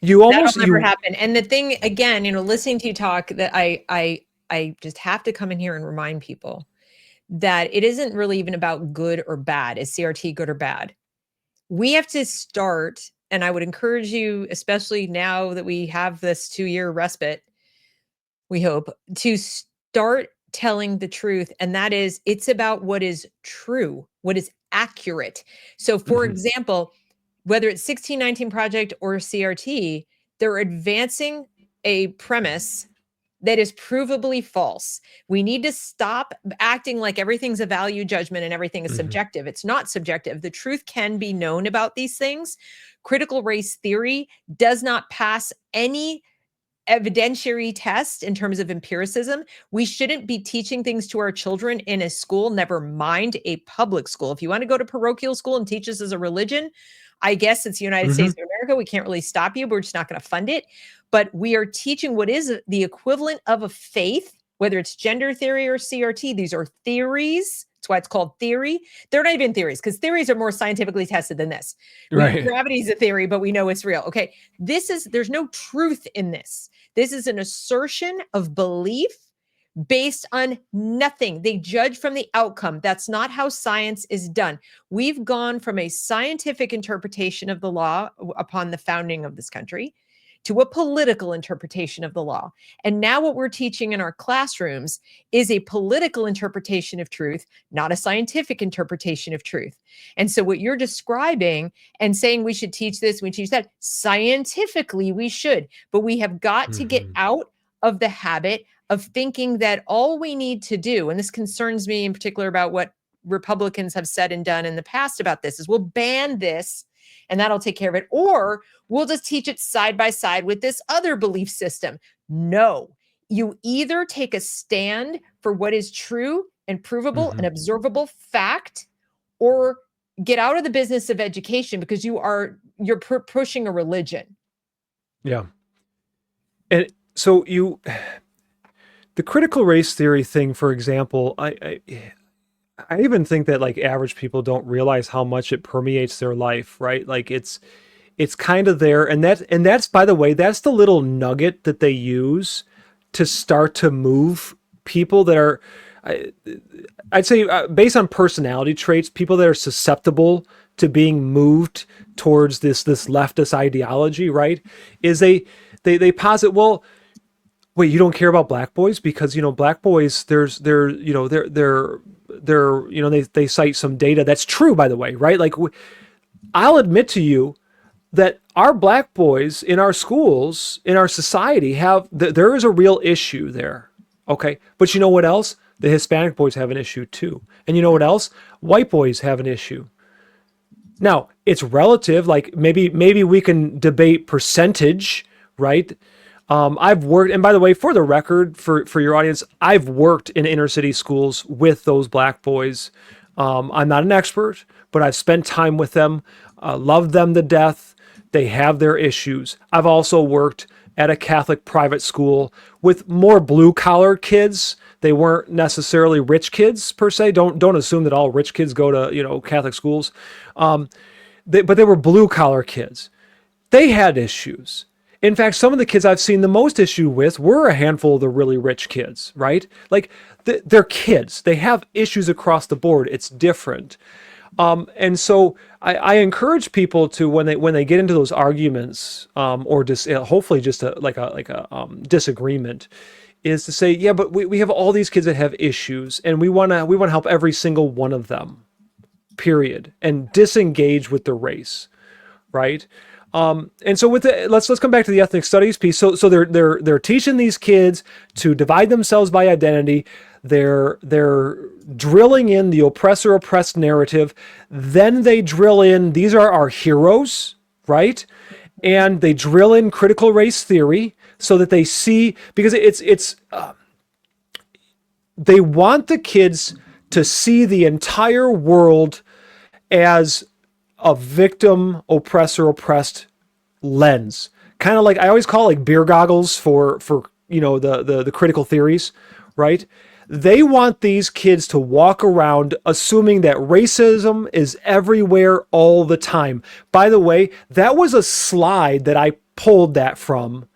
You That'll almost, never you, happen. And the thing, again, listening to you talk, that I just have to come in here and remind people that it isn't really even about good or bad. Is CRT good or bad? We have to start, and I would encourage you, especially now that we have this 2-year respite, we hope, to start telling the truth. And that is, it's about what is true, what is accurate. So, for mhm, example, whether it's 1619 Project or CRT, they're advancing a premise that is provably false. We need to stop acting like everything's a value judgment and everything is mhm, subjective. It's not subjective. The truth can be known about these things. Critical race theory does not pass any evidentiary test in terms of empiricism. We shouldn't be teaching things to our children in a school, never mind a public school. If you want to go to parochial school and teach this as a religion, I guess it's the United mhm, States of America. We can't really stop you, but we're just not going to fund it. But we are teaching what is the equivalent of a faith, whether it's gender theory or CRT. These are theories. That's why it's called theory. They're not even theories, because theories are more scientifically tested than this. right. Gravity is a theory, but we know it's real. Okay. There's no truth in this. This is an assertion of belief based on nothing. They judge from the outcome. That's not how science is done. We've gone from a scientific interpretation of the law upon the founding of this country to a political interpretation of the law. And now what we're teaching in our classrooms is a political interpretation of truth, not a scientific interpretation of truth. And so what you're describing and saying we should teach this, we teach that, scientifically we should, but we have got to get Mhm, out of the habit of thinking that all we need to do, and this concerns me in particular about what Republicans have said and done in the past about this, is we'll ban this and that'll take care of it. Or we'll just teach it side by side with this other belief system. No, you either take a stand for what is true and provable and mhm. observable fact, or get out of the business of education, because you're pushing a religion. Yeah. And so the critical race theory thing, for example, I even think that, like, average people don't realize how much it permeates their life, right? Like, it's kind of there, and that's, by the way, that's the little nugget that they use to start to move people that are, I'd say based on personality traits, people that are susceptible to being moved towards this leftist ideology, right? Is they posit, well, wait, you don't care about black boys because black boys, they cite some data that's true, by the way, right? Like I'll admit to you that our black boys in our schools, in our society, there is a real issue there. Okay. But you know what else? The Hispanic boys have an issue too. And you know what else? White boys have an issue. Now, it's relative. Like maybe we can debate percentage, right? I've worked, and by the way, for the record, for your audience, I've worked in inner city schools with those black boys. I'm not an expert, but I've spent time with them, loved them to death. They have their issues. I've also worked at a Catholic private school with more blue collar kids. They weren't necessarily rich kids per se. Don't assume that all rich kids go to Catholic schools, but they were blue collar kids. They had issues. In fact, some of the kids I've seen the most issue with were a handful of the really rich kids, right? Like they're kids. They have issues across the board. It's different. And so I encourage people to, when they get into those arguments, or just hopefully just a disagreement, is to say, yeah, but we have all these kids that have issues, and we want to help every single one of them, period, and disengage with the race, right? And so let's come back to the ethnic studies piece. So they're teaching these kids to divide themselves by identity. They're drilling in the oppressor-oppressed narrative. Then they drill in, these are our heroes, right? And they drill in critical race theory so that they see, because they want the kids to see the entire world as a victim, oppressor, oppressed lens. Kind of like, I always call it like beer goggles for the critical theories, right? They want these kids to walk around assuming that racism is everywhere all the time. By the way, that was a slide that I pulled that from,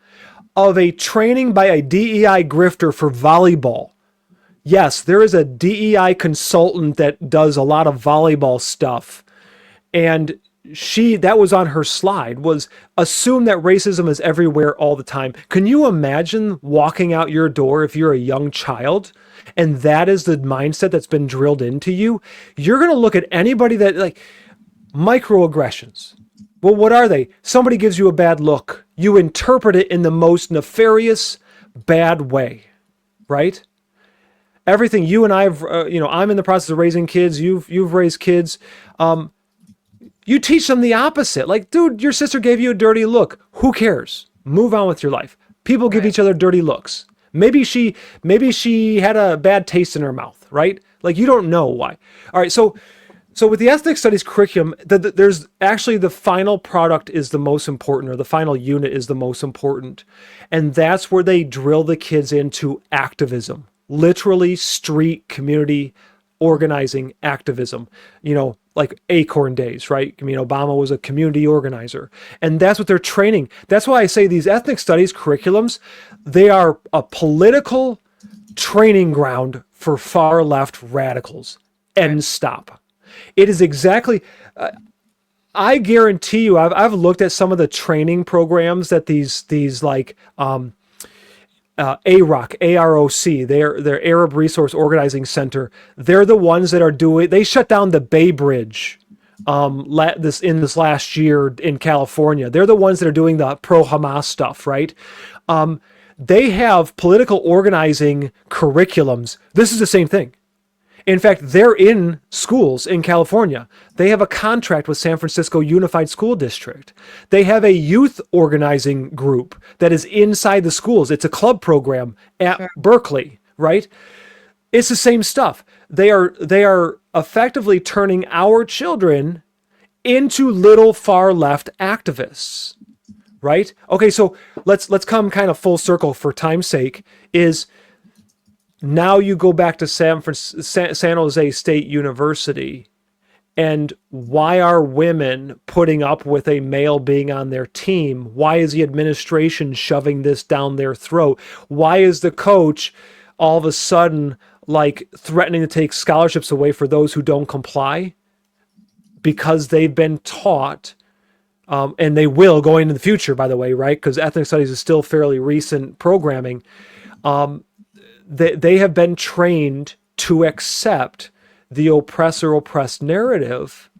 of a training by a DEI grifter for volleyball. Yes, there is a DEI consultant that does a lot of volleyball stuff. And that was on her slide, was assume that racism is everywhere all the time. Can you imagine walking out your door if you're a young child and that is the mindset that's been drilled into you? You're going to look at anybody that, like, microaggressions. Well, what are they? Somebody gives you a bad look. You interpret it in the most nefarious, bad way, right? Everything you and I've, I'm in the process of raising kids. You've raised kids. You teach them the opposite. Like, dude, your sister gave you a dirty look. Who cares? Move on with your life. People give each other dirty looks. Maybe she had a bad taste in her mouth, right? Like, you don't know why. All right, so with the ethnic studies curriculum, there's actually the final product is the most important, or the final unit is the most important. And that's where they drill the kids into activism. Literally street community organizing activism, like Acorn Days, right? I mean, Obama was a community organizer, and that's what they're training. That's why I say these ethnic studies curriculums, they are a political training ground for far left radicals. End stop. It is exactly, I guarantee you, I've looked at some of the training programs that these like, AROC, AROC, their Arab Resource Organizing Center. They're the ones that are they shut down the Bay Bridge this last year in California. They're the ones that are doing the pro-Hamas stuff, right? They have political organizing curriculums. This is the same thing. In fact, they're in schools in California. They have a contract with San Francisco Unified School District. They have a youth organizing group that is inside the schools. It's a club program at Berkeley, right? It's the same stuff. They are effectively turning our children into little far left activists, right? Okay, so let's come kind of full circle for time's sake. Now you go back to San Jose State University, and why are women putting up with a male being on their team? Why is the administration shoving this down their throat? Why is the coach all of a sudden like threatening to take scholarships away for those who don't comply, because they've been taught, and they will going into the future, by the way, right? Because ethnic studies is still fairly recent programming. They have been trained to accept the oppressor-oppressed narrative.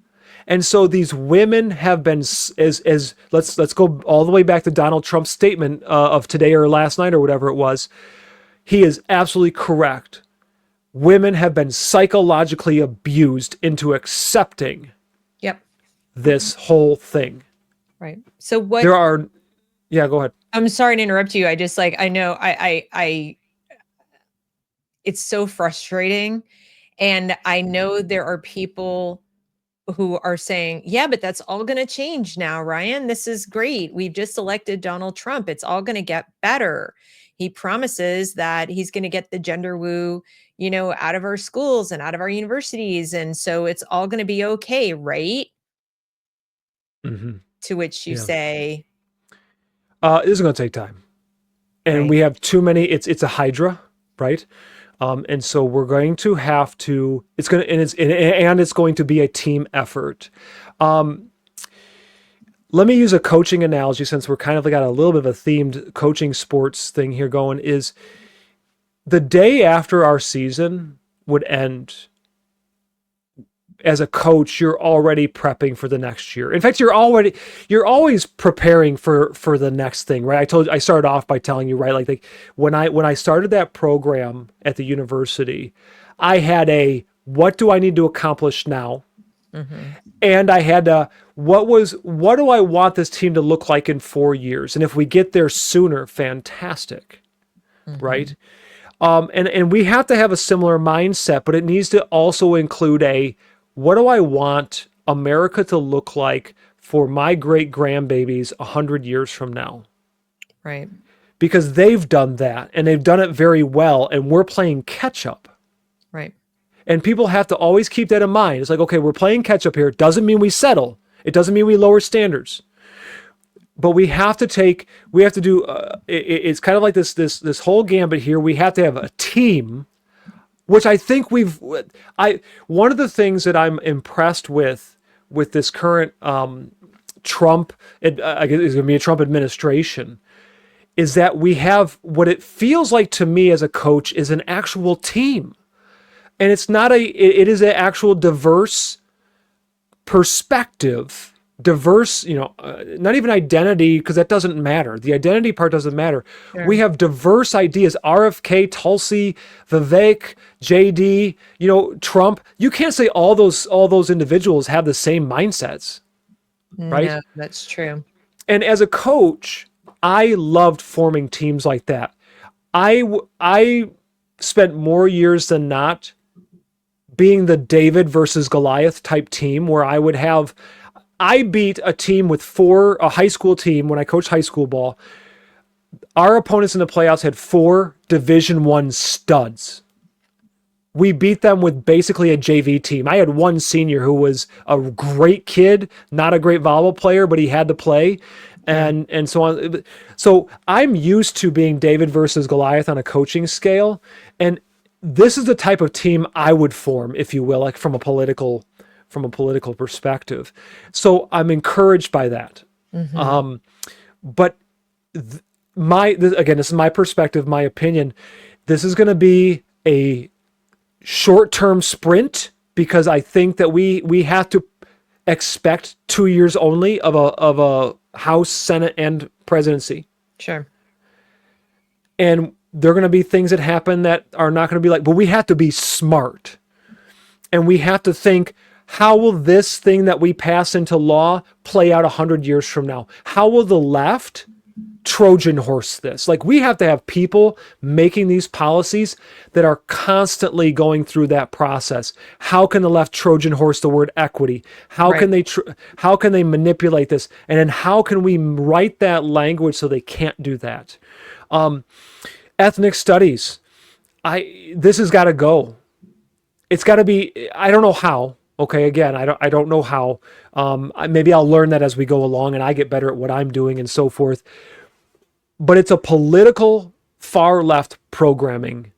And so these women have been, as let's go all the way back to Donald Trump's statement of today or last night or whatever it was. He is absolutely correct. Women have been psychologically abused into accepting Yep. this whole thing. Right. So what There are, yeah, go ahead. I'm sorry to interrupt you. I just like, I know it's so frustrating. And I know there are people who are saying, yeah, but that's all going to change now, Ryan. This is great. We've just elected Donald Trump. It's all going to get better. He promises that he's going to get the gender woo, out of our schools and out of our universities. And so it's all going to be okay, right? Mm-hmm. To which you Yeah. say, this is going to take time. And right. we have too many, it's a hydra, right? And so we're going to have to, it's going to, and it's going to be a team effort. Let me use a coaching analogy, since we're kind of got a little bit of a themed coaching sports thing here going, is the day after our season would end, as a coach, you're already prepping for the next year. In fact, you're always preparing for the next thing, right? I started off by telling you, right? Like when I started that program at the university, I had what do I need to accomplish now? Mm-hmm. And I had what do I want this team to look like in 4 years? And if we get there sooner, fantastic. Mm-hmm. Right? And we have to have a similar mindset, but it needs to also include what do I want America to look like for my great grandbabies 100 years from now? Right. Because they've done that, and they've done it very well, and we're playing catch up. Right. And people have to always keep that in mind. It's like, okay, we're playing catch up here. It doesn't mean we settle. It doesn't mean we lower standards. But we have to do, it's kind of like this whole gambit here. We have to have a team, which I think one of the things that I'm impressed with this current Trump, I guess it's going to be a Trump administration, is that we have what it feels like to me as a coach is an actual team. And it's not it is an actual diverse perspective, diverse, not even identity, because that doesn't matter. The identity part doesn't matter. Sure. We have diverse ideas. RFK, Tulsi, Vivek, JD, Trump. You can't say all those individuals have the same mindsets, right? No, that's true. And as a coach, I loved forming teams like that. I spent more years than not being the David versus Goliath type team, where I beat a team with a high school team when I coached high school ball. Our opponents in the playoffs had 4 Division I studs. We beat them with basically a JV team. I had one senior who was a great kid, not a great volleyball player, but he had to play, and so on. So I'm used to being David versus Goliath on a coaching scale, and this is the type of team I would form, if you will, like from a political perspective. So I'm encouraged by that. Mm-hmm. But again, this is my perspective, my opinion. This is going to be a short-term sprint, because I think that we have to expect 2 years only of a House, Senate, and presidency. Sure. And there are going to be things that happen that are not going to be but we have to be smart. And we have to think, how will this thing that we pass into law play out 100 years from now? How will the left Trojan horse this? We have to have people making these policies that are constantly going through that process. How can the left Trojan horse the word equity? How can they manipulate this? And then how can we write that language so they can't do that? Ethnic studies. This has got to go. It's got to be, I don't know how. Okay, again, I don't know how. Maybe I'll learn that as we go along and I get better at what I'm doing and so forth. But it's a political far left programming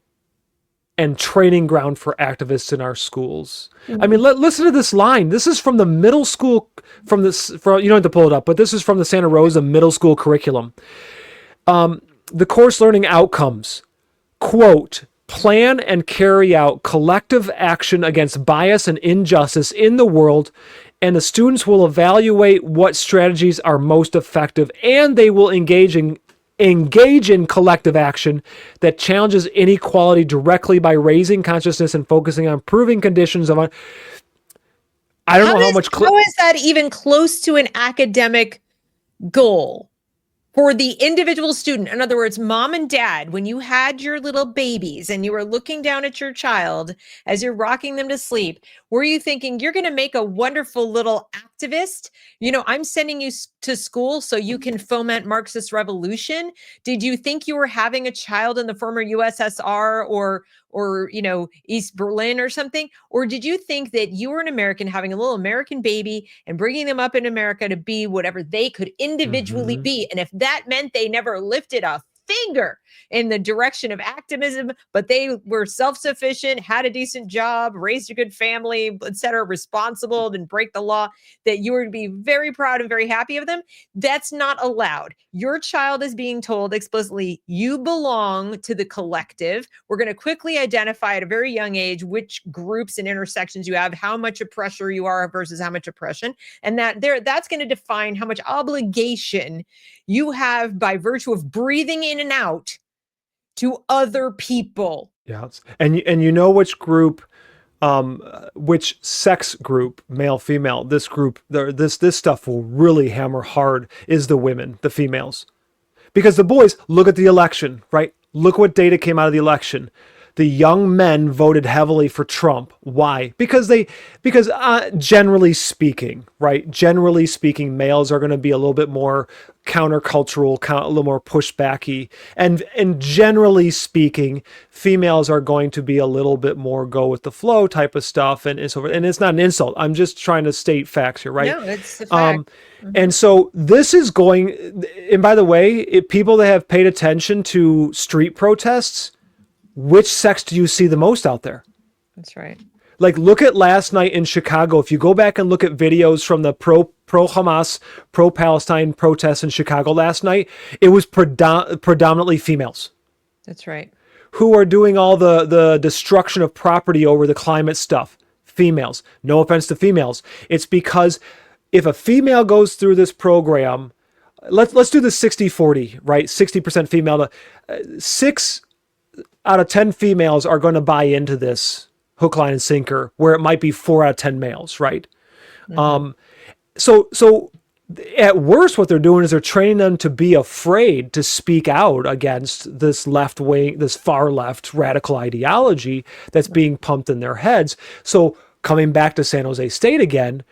and training ground for activists in our schools. I mean, Mhm. listen to this line. This is from the middle school, you don't have to pull it up, but this is from the Santa Rosa middle school curriculum. The course learning outcomes, quote, plan and carry out collective action against bias and injustice in the world, and the students will evaluate what strategies are most effective, and they will engage in collective action that challenges inequality directly by raising consciousness and focusing on improving conditions of. I don't know how much. How is that even close to an academic goal for the individual student? In other words, mom and dad, when you had your little babies and you were looking down at your child as you're rocking them to sleep, were you thinking you're going to make a wonderful little activist? I'm sending you to school so you can foment Marxist revolution. Did you think you were having a child in the former USSR or East Berlin or something? Or did you think that you were an American having a little American baby and bringing them up in America to be whatever they could individually be? And if that meant they never lifted a finger in the direction of activism, but they were self-sufficient, had a decent job, raised a good family, etc., responsible, didn't break the law, that you were to be very proud and very happy of them. That's not allowed. Your child is being told explicitly, you belong to the collective. We're going to quickly identify at a very young age which groups and intersections you have, how much pressure you are versus how much oppression, and that's going to define how much obligation you have by virtue of breathing in and out to other people. Yeah, and you know which group, which sex group, male, female, this group, this stuff will really hammer hard is the women, the females, because the boys, look at the election, right? Look what data came out of the election. The young men voted heavily for Trump. Why? Because generally speaking, right? Generally speaking, males are going to be a little bit more countercultural, a little more pushbacky, and generally speaking, females are going to be a little bit more go with the flow type of stuff, and so forth. And it's not an insult. I'm just trying to state facts here, right? No, it's a fact. And so this is going. And by the way, people that have paid attention to street protests, which sex do you see the most out there? That's right. Like, look at last night in Chicago. If you go back and look at videos from the pro-Hamas, pro-Palestine protests in Chicago last night, it was predominantly females. That's right. Who are doing all the destruction of property over the climate stuff? Females. No offense to females. It's because if a female goes through this program, let's do the 60-40, right? 60% female. 6 out of 10 females are going to buy into this hook, line, and sinker, where it might be 4 out of 10 males, right? So at worst, what they're doing is they're training them to be afraid to speak out against this left wing, this far left radical ideology that's being pumped in their heads. So coming back to San Jose State again,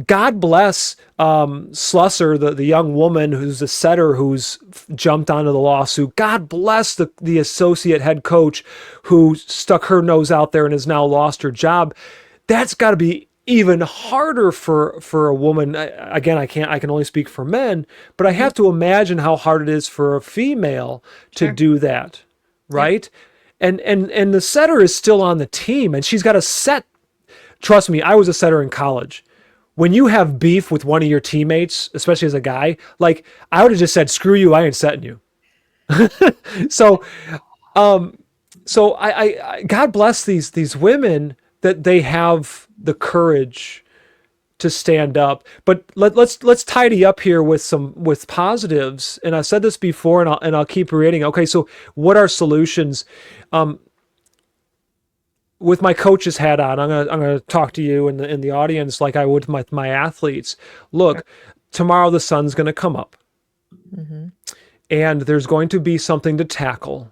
God bless Slusser, the young woman who's the setter who's jumped onto the lawsuit. God bless the associate head coach who stuck her nose out there and has now lost her job. That's got to be even harder for a woman. Again, I can only speak for men, but I have to imagine how hard it is for a female to do that, right? Yeah. And the setter is still on the team, and she's got a set. Trust me, I was a setter in college. When you have beef with one of your teammates, especially as a guy, like, I would have just said, screw you, I ain't setting you. So I God bless these women that they have the courage to stand up. But let's tidy up here with positives. And I've said this before, and I'll keep reiterating. Okay, so what are solutions? With my coach's hat on, I'm gonna talk to you in the audience like I would with my athletes. Look, tomorrow the sun's gonna come up, and there's going to be something to tackle,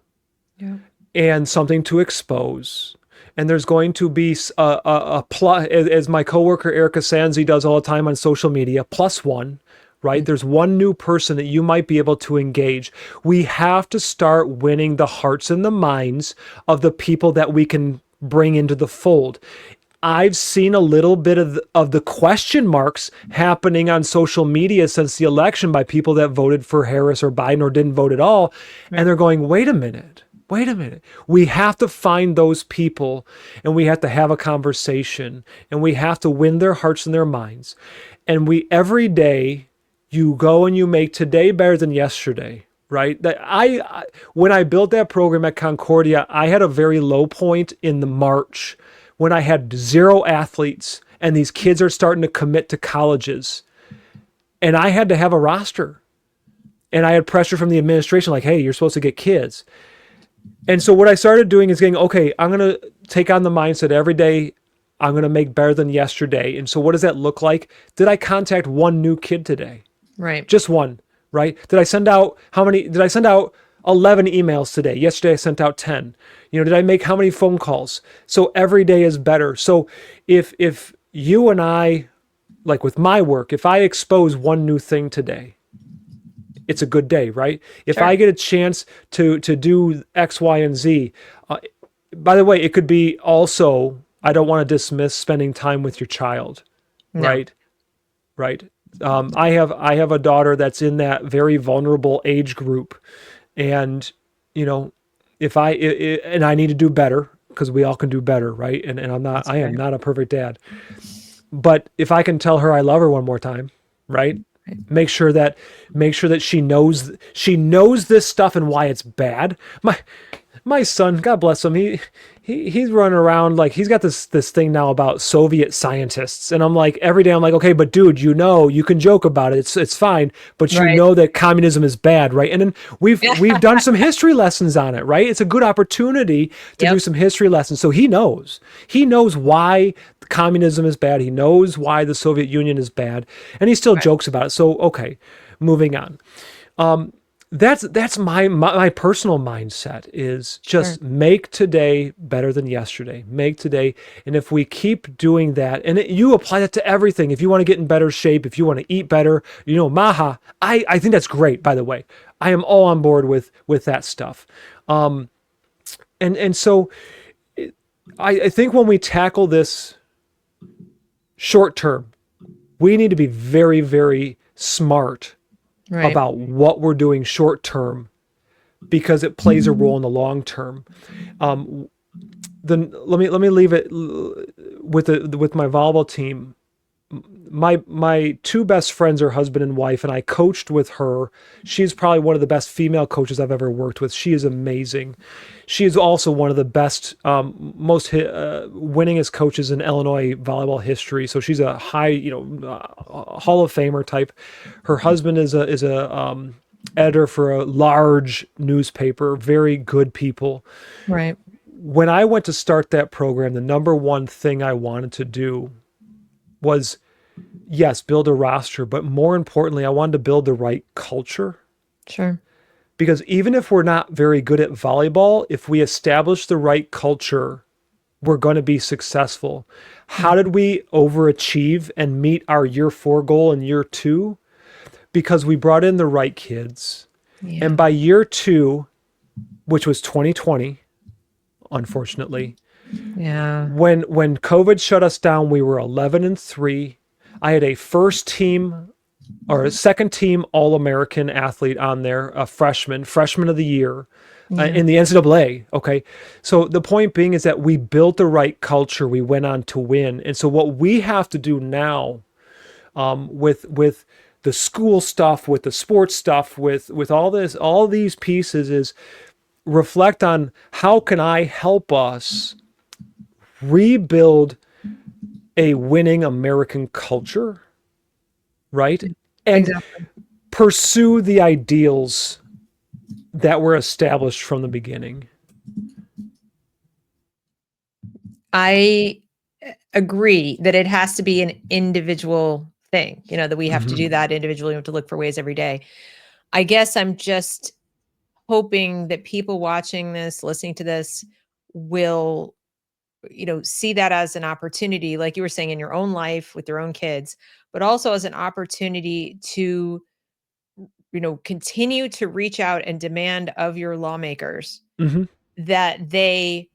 and something to expose, and there's going to be a plus, as my coworker Erica Sanzi does all the time on social media, +1. Right? There's one new person that you might be able to engage. We have to start winning the hearts and the minds of the people that we can bring into the fold. I've seen a little bit of the question marks happening on social media since the election by people that voted for Harris or Biden or didn't vote at all. And they're going, wait a minute. Wait a minute. We have to find those people, and we have to have a conversation, and we have to win their hearts and their minds. And we every day you go and you make today better than yesterday, right? That when I built that program at Concordia, I had a very low point in the March when I had 0 athletes and these kids are starting to commit to colleges. And I had to have a roster. And I had pressure from the administration like, hey, you're supposed to get kids. And so what I started doing is getting, okay, I'm going to take on the mindset every day. I'm going to make better than yesterday. And so what does that look like? Did I contact one new kid today? Right. Just one, right? Did I send out how many? Did I send out 11 emails today? Yesterday I sent out 10. Did I make how many phone calls? So every day is better. So if you and I, like with my work, if I expose one new thing today, it's a good day, right? If I Sure. get a chance to do X, Y, and Z, by the way, it could be also, I don't want to dismiss spending time with your child, No. right? Right. I have a daughter that's in that very vulnerable age group, and you know, if and I need to do better because we all can do better, right? And That's I am right. not a perfect dad, but if I can tell her I love her one more time, right? Right. Make sure that she knows this stuff and why it's bad. My son, God bless him, he's running around like he's got this thing now about Soviet scientists, and I'm like every day I'm like, okay, but dude, you can joke about it, it's fine, but you Right. know that communism is bad, right? And then we've done some history lessons on it, right? It's a good opportunity to do Yep. some history lessons, so he knows why communism is bad, he knows why the Soviet Union is bad, and he still Right. jokes about it. So okay, moving on. That's my personal mindset is Sure. just make today better than yesterday. Make today, and if we keep doing that, and you apply that to everything. If you want to get in better shape, if you want to eat better, Maha. I think that's great. By the way, I am all on board with that stuff. And so I think when we tackle this short term, we need to be very, very smart Right. about what we're doing short term because it plays a role in the long term. Um, then let me leave it with my volleyball team. My two best friends are husband and wife, and I coached with her. She's probably one of the best female coaches I've ever worked with. She is amazing. She is also one of the best, most winningest coaches in Illinois volleyball history. So she's a high, Hall of Famer type. Her husband is a editor for a large newspaper. Very good people. Right. When I went to start that program, the number one thing I wanted to do was, yes, build a roster, but more importantly, I wanted to build the right culture. Sure. Because even if we're not very good at volleyball, if we establish the right culture, we're going to be successful. How Mhm. did we overachieve and meet our year 4 goal in year 2? Because we brought in the right kids. And Yeah. by year 2, which was 2020, unfortunately, Yeah. when COVID shut us down, we were 11-3. I had a first team or a second team All American athlete on there, a freshman of the year Yeah. in the NCAA. Okay. So the point being is that we built the right culture. We went on to win. And so what we have to do now with the school stuff, with the sports stuff, with all these pieces is reflect on how can I help us rebuild a winning American culture, right? And Exactly. pursue the ideals that were established from the beginning. I agree that it has to be an individual thing, that we have to Mm-hmm. do that individually. We have to look for ways every day. I guess I'm just hoping that people watching this, listening to this, will, see that as an opportunity, like you were saying, in your own life with their own kids, but also as an opportunity to, continue to reach out and demand of your lawmakers Mm-hmm. that they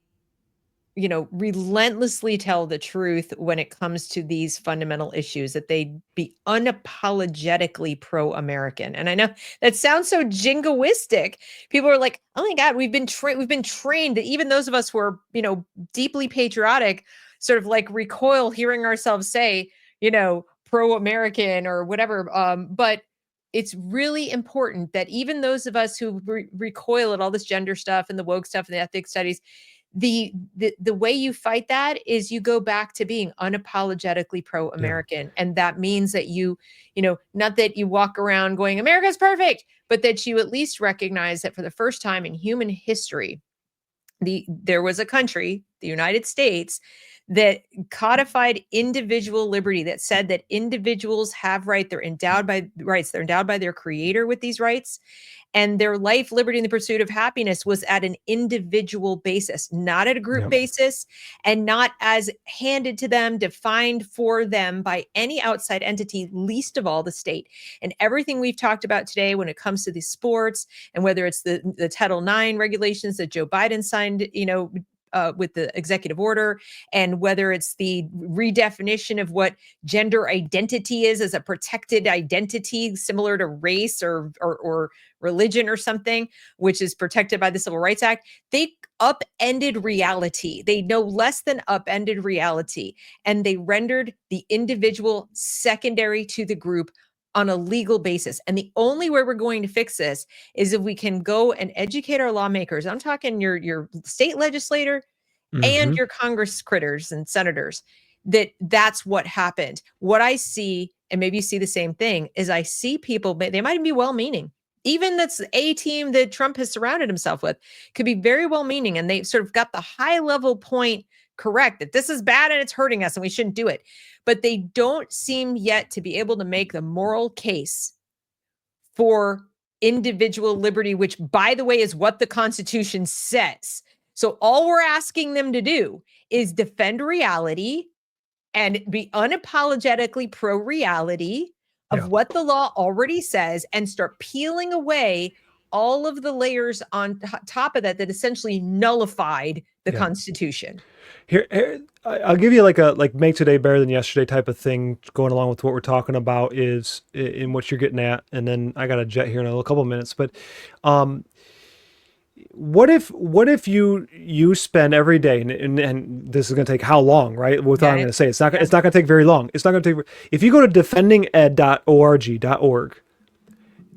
relentlessly tell the truth when it comes to these fundamental issues, that they be unapologetically pro-American. And I know that sounds so jingoistic. People are like, oh my God, we've been trained that even those of us who are, deeply patriotic sort of like recoil hearing ourselves say, pro-American or whatever. But it's really important that even those of us who recoil at all this gender stuff and the woke stuff and the ethnic studies, the way you fight that is you go back to being unapologetically Yeah. pro-American. And that means that not that you walk around going, America's perfect, but that you at least recognize that for the first time in human history, there was a country, the United States, that codified individual liberty, that said that individuals have rights. They're endowed by their creator with these rights, and their life, liberty, and the pursuit of happiness was at an individual basis, not at a group Yep. basis, and not as handed to them, defined for them by any outside entity, least of all the state. And everything we've talked about today when it comes to the sports, and whether it's the Title IX regulations that Joe Biden signed, with the executive order, and whether it's the redefinition of what gender identity is as a protected identity, similar to race or religion or something, which is protected by the Civil Rights Act, they upended reality. They no less than upended reality, and they rendered the individual secondary to the group on a legal basis. And the only way we're going to fix this is if we can go and educate our lawmakers. I'm talking your state legislator and Hmm. your Congress critters and senators, that's what happened. What I see, and maybe you see the same thing, is I see people, they might be well-meaning. Even that's a team that Trump has surrounded himself with could be very well-meaning, and they sort of got the high-level point correct, that this is bad and it's hurting us and we shouldn't do it. But they don't seem yet to be able to make the moral case for individual liberty, which, by the way, is what the Constitution says. So all we're asking them to do is defend reality and be unapologetically pro-reality of Yeah. what the law already says, and start peeling away all of the layers on top of that essentially nullified the Yeah. Constitution. I'll give you like make today better than yesterday type of thing, going along with what we're talking about is in what you're getting at, and then I got a jet here in a couple of minutes. But um, what if you spend every day, and this is going to take how long, right? What I'm Okay. going to say, Yeah. it's not going to take very long. It's not going to take. If you go to defendinged.org.org,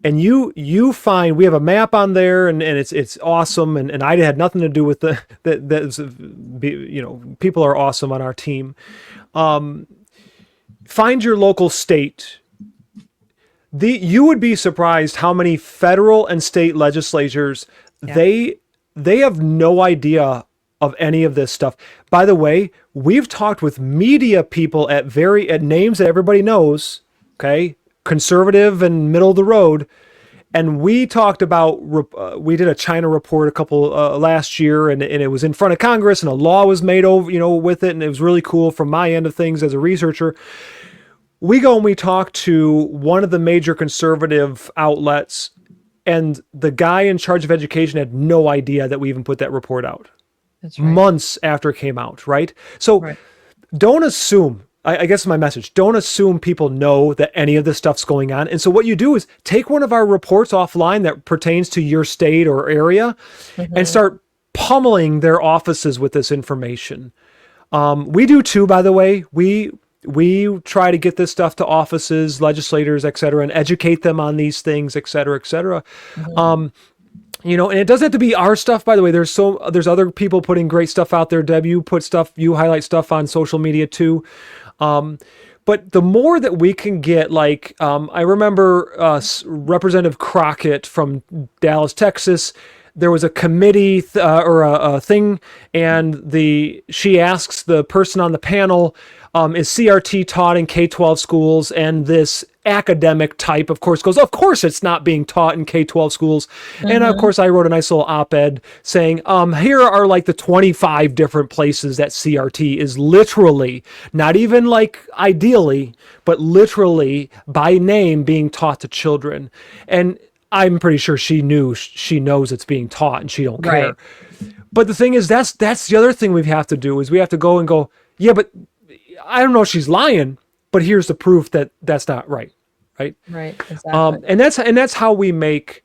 and you find, we have a map on there, and it's awesome, and I had nothing to do with people are awesome on our team. Find your local state. You would be surprised how many federal and state legislatures, Yeah. they have no idea of any of this stuff. By the way, we've talked with media people at names that everybody knows, okay? Conservative and middle of the road. And we talked about, we did a China report a couple last year, and it was in front of Congress, and a law was made over, with it. And it was really cool from my end of things as a researcher. We go and we talk to one of the major conservative outlets, and the guy in charge of education had no idea that we even put that report out. That's right. Months after it came out, right? So Right. don't assume, I guess my message, don't assume people know that any of this stuff's going on. And so what you do is take one of our reports offline that pertains to your state or area, and start pummeling their offices with this information. We do too, by the way. We try to get this stuff to offices, legislators, et cetera, and educate them on these things, et cetera, et cetera. And it doesn't have to be our stuff, by the way. There's other people putting great stuff out there. Deb, you highlight stuff on social media too. But the more that we can get, I remember Representative Crockett from Dallas, Texas. There was a committee or a thing, and she asks the person on the panel, is CRT taught in K-12 schools? And this academic type, of course, goes, of course it's not being taught in K-12 schools. And of course, I wrote a nice little op-ed saying, here are like the 25 different places that CRT is literally, not even like ideally, but literally by name being taught to children. And I'm pretty sure she knows it's being taught and she don't Right. care. But the thing is, that's the other thing we have to do is we have to go and go, yeah, but I don't know if she's lying, but here's the proof that that's not right, right? Right. Exactly. And that's how we make,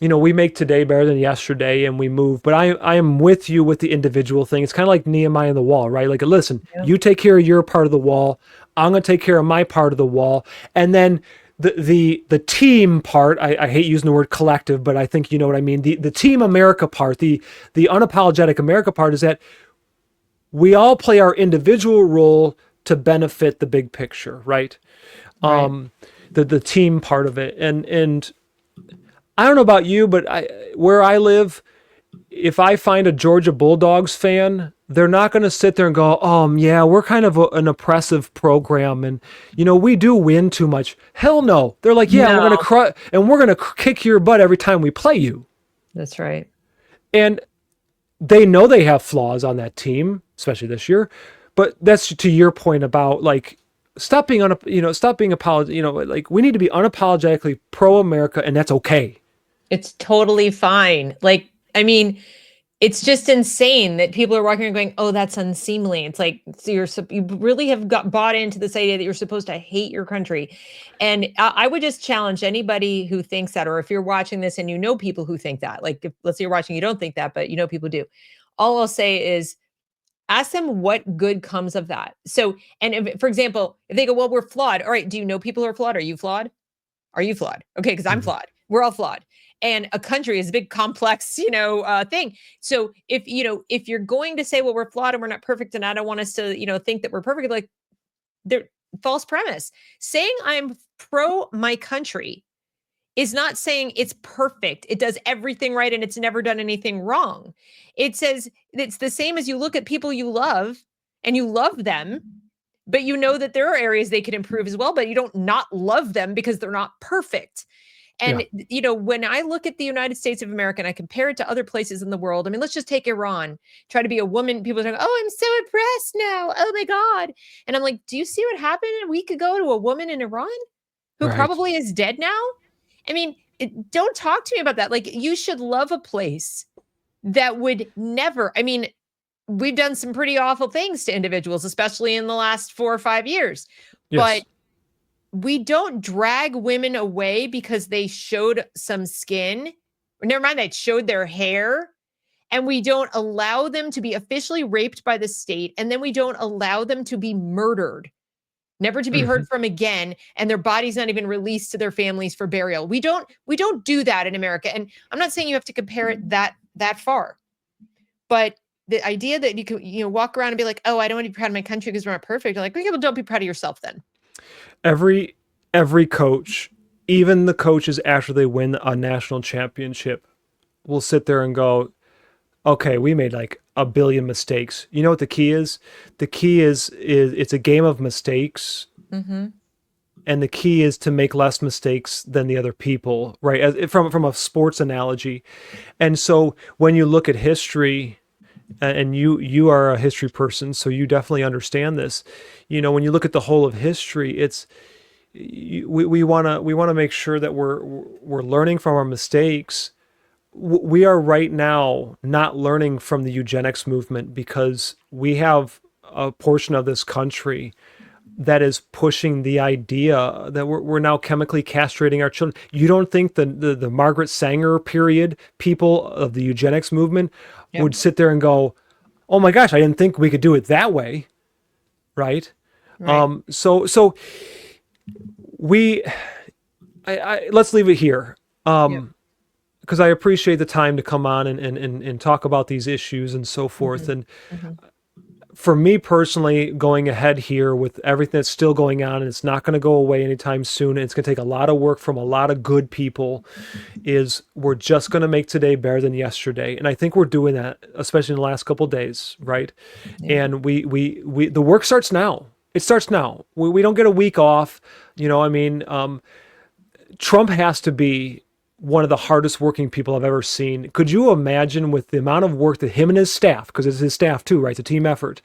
we make today better than yesterday and we move. But I am with you with the individual thing. It's kind of like Nehemiah and the wall, right? Like, listen, Yeah. you take care of your part of the wall. I'm going to take care of my part of the wall. And then the team part, I hate using the word collective, but I think you know what I mean. The team America part, the unapologetic America part is that we all play our individual role to benefit the big picture, right? Right. The team part of it. And I don't know about you, but where I live, if I find a Georgia Bulldogs fan, they're not going to sit there and go, yeah, we're kind of an oppressive program, and we do win too much. Hell no. They're like, yeah, we're No, going to kick your butt every time we play you. that's right. And they know they have flaws on that team, especially this year. But that's to your point about like stop being like we need to be unapologetically pro America, and that's okay. It's totally fine. Like, I mean, it's just insane that people are walking around going, "Oh, that's unseemly." It's like, so you really have got bought into this idea that you're supposed to hate your country. And I would just challenge anybody who thinks that, or if you're watching this and you know people who think that, like, if, let's say you're watching, you don't think that, but you know people do. All I'll say is ask them what good comes of that. So, and if, for example, if they go, "Well, we're flawed." All right, do you know people who are flawed? Are you flawed? Are you flawed? Okay, because I'm Mhm. flawed. We're all flawed. And a country is a big, complex, thing. So if you're going to say, well, we're flawed and we're not perfect, and I don't want us to, think that we're perfect, like they're false premise. Saying I'm pro my country is not saying it's perfect. It does everything right and it's never done anything wrong. It says it's the same as you look at people you love and you love them, but you know that there are areas they could improve as well, but you don't not love them because they're not perfect. Yeah. And when I look at the United States of America and I compare it to other places in the world, I mean, let's just take Iran. Try to be a woman. People are saying, "Oh, I'm so oppressed now. Oh my God." And I'm like, do you see what happened a week ago to a woman in Iran who Right. probably is dead now? I mean, don't talk to me about that. Like, you should love a place that would never, I mean, we've done some pretty awful things to individuals, especially in the last 4 or 5 years. But Yes. we don't drag women away because they showed some skin, or never mind, they showed their hair. And we don't allow them to be officially raped by the state. And then we don't allow them to be murdered, never to be heard Mhm. from again, and their body's not even released to their families for burial. We don't do that in America. And I'm not saying you have to compare it that far, but the idea that you can walk around and be like, "Oh, I don't want to be proud of my country because we're not perfect." I'm like, okay, well, don't be proud of yourself then. Every every coach, even the coaches after they win a national championship, will sit there and go, "Okay, we made like a billion mistakes." You know what the key is? The key is it's a game of mistakes, Mm-hmm. and the key is to make less mistakes than the other people, right? From a sports analogy. And so when you look at history, and you are a history person, so you definitely understand this. When you look at the whole of history, it's we want to make sure that we're learning from our mistakes. We are right now not learning from the eugenics movement because we have a portion of this country that is pushing the idea that we're now chemically castrating our children. You don't think the Margaret Sanger period people of the eugenics movement Yep. would sit there and go, "Oh my gosh, I didn't think we could do it that way," right? Right. So we, let's leave it here. Yep. Because I appreciate the time to come on and talk about these issues and so forth. Mm-hmm. And Mm-hmm. for me personally, going ahead here with everything that's still going on, and it's not going to go away anytime soon, and it's going to take a lot of work from a lot of good people, is we're just going to make today better than yesterday. And I think we're doing that, especially in the last couple of days, right? Yeah. And we the work starts now. It starts now. We don't get a week off. I mean, Trump has to be one of the hardest working people I've ever seen. Could you imagine with the amount of work that him and his staff, because it's his staff too, right? It's a team effort.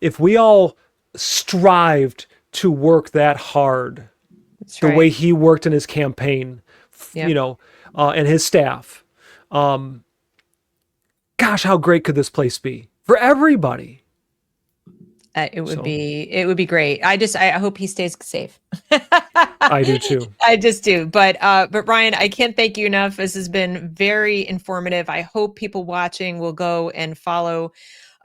If we all strived to work that hard, That's the way right. he worked in his campaign Yep. and his staff. Um, Gosh, how great could this place be for everybody? So It would be great. I hope he stays safe. I do too. I just do. But Ryan, I can't thank you enough. This has been very informative. I hope people watching will go and follow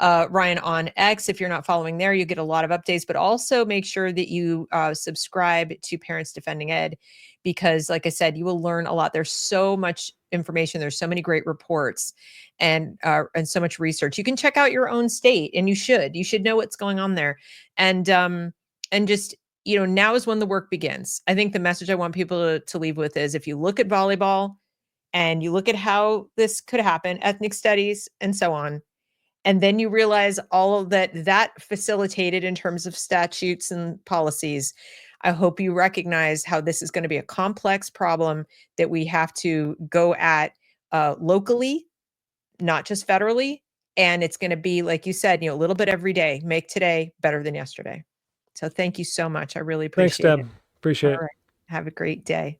Ryan on X. If you're not following there, you get a lot of updates, but also make sure that you subscribe to Parents Defending Ed, because like I said, you will learn a lot. There's so much information. There's so many great reports and so much research. You can check out your own state, and you should know what's going on there. And just, now is when the work begins. I think the message I want people to leave with is, if you look at volleyball and you look at how this could happen, ethnic studies and so on, and then you realize all of that facilitated in terms of statutes and policies, I hope you recognize how this is going to be a complex problem that we have to go at locally, not just federally. And it's going to be, like you said, a little bit every day. Make today better than yesterday. So thank you so much. I really Thanks, appreciate it. Deb. Appreciate All it. right. Have a great day.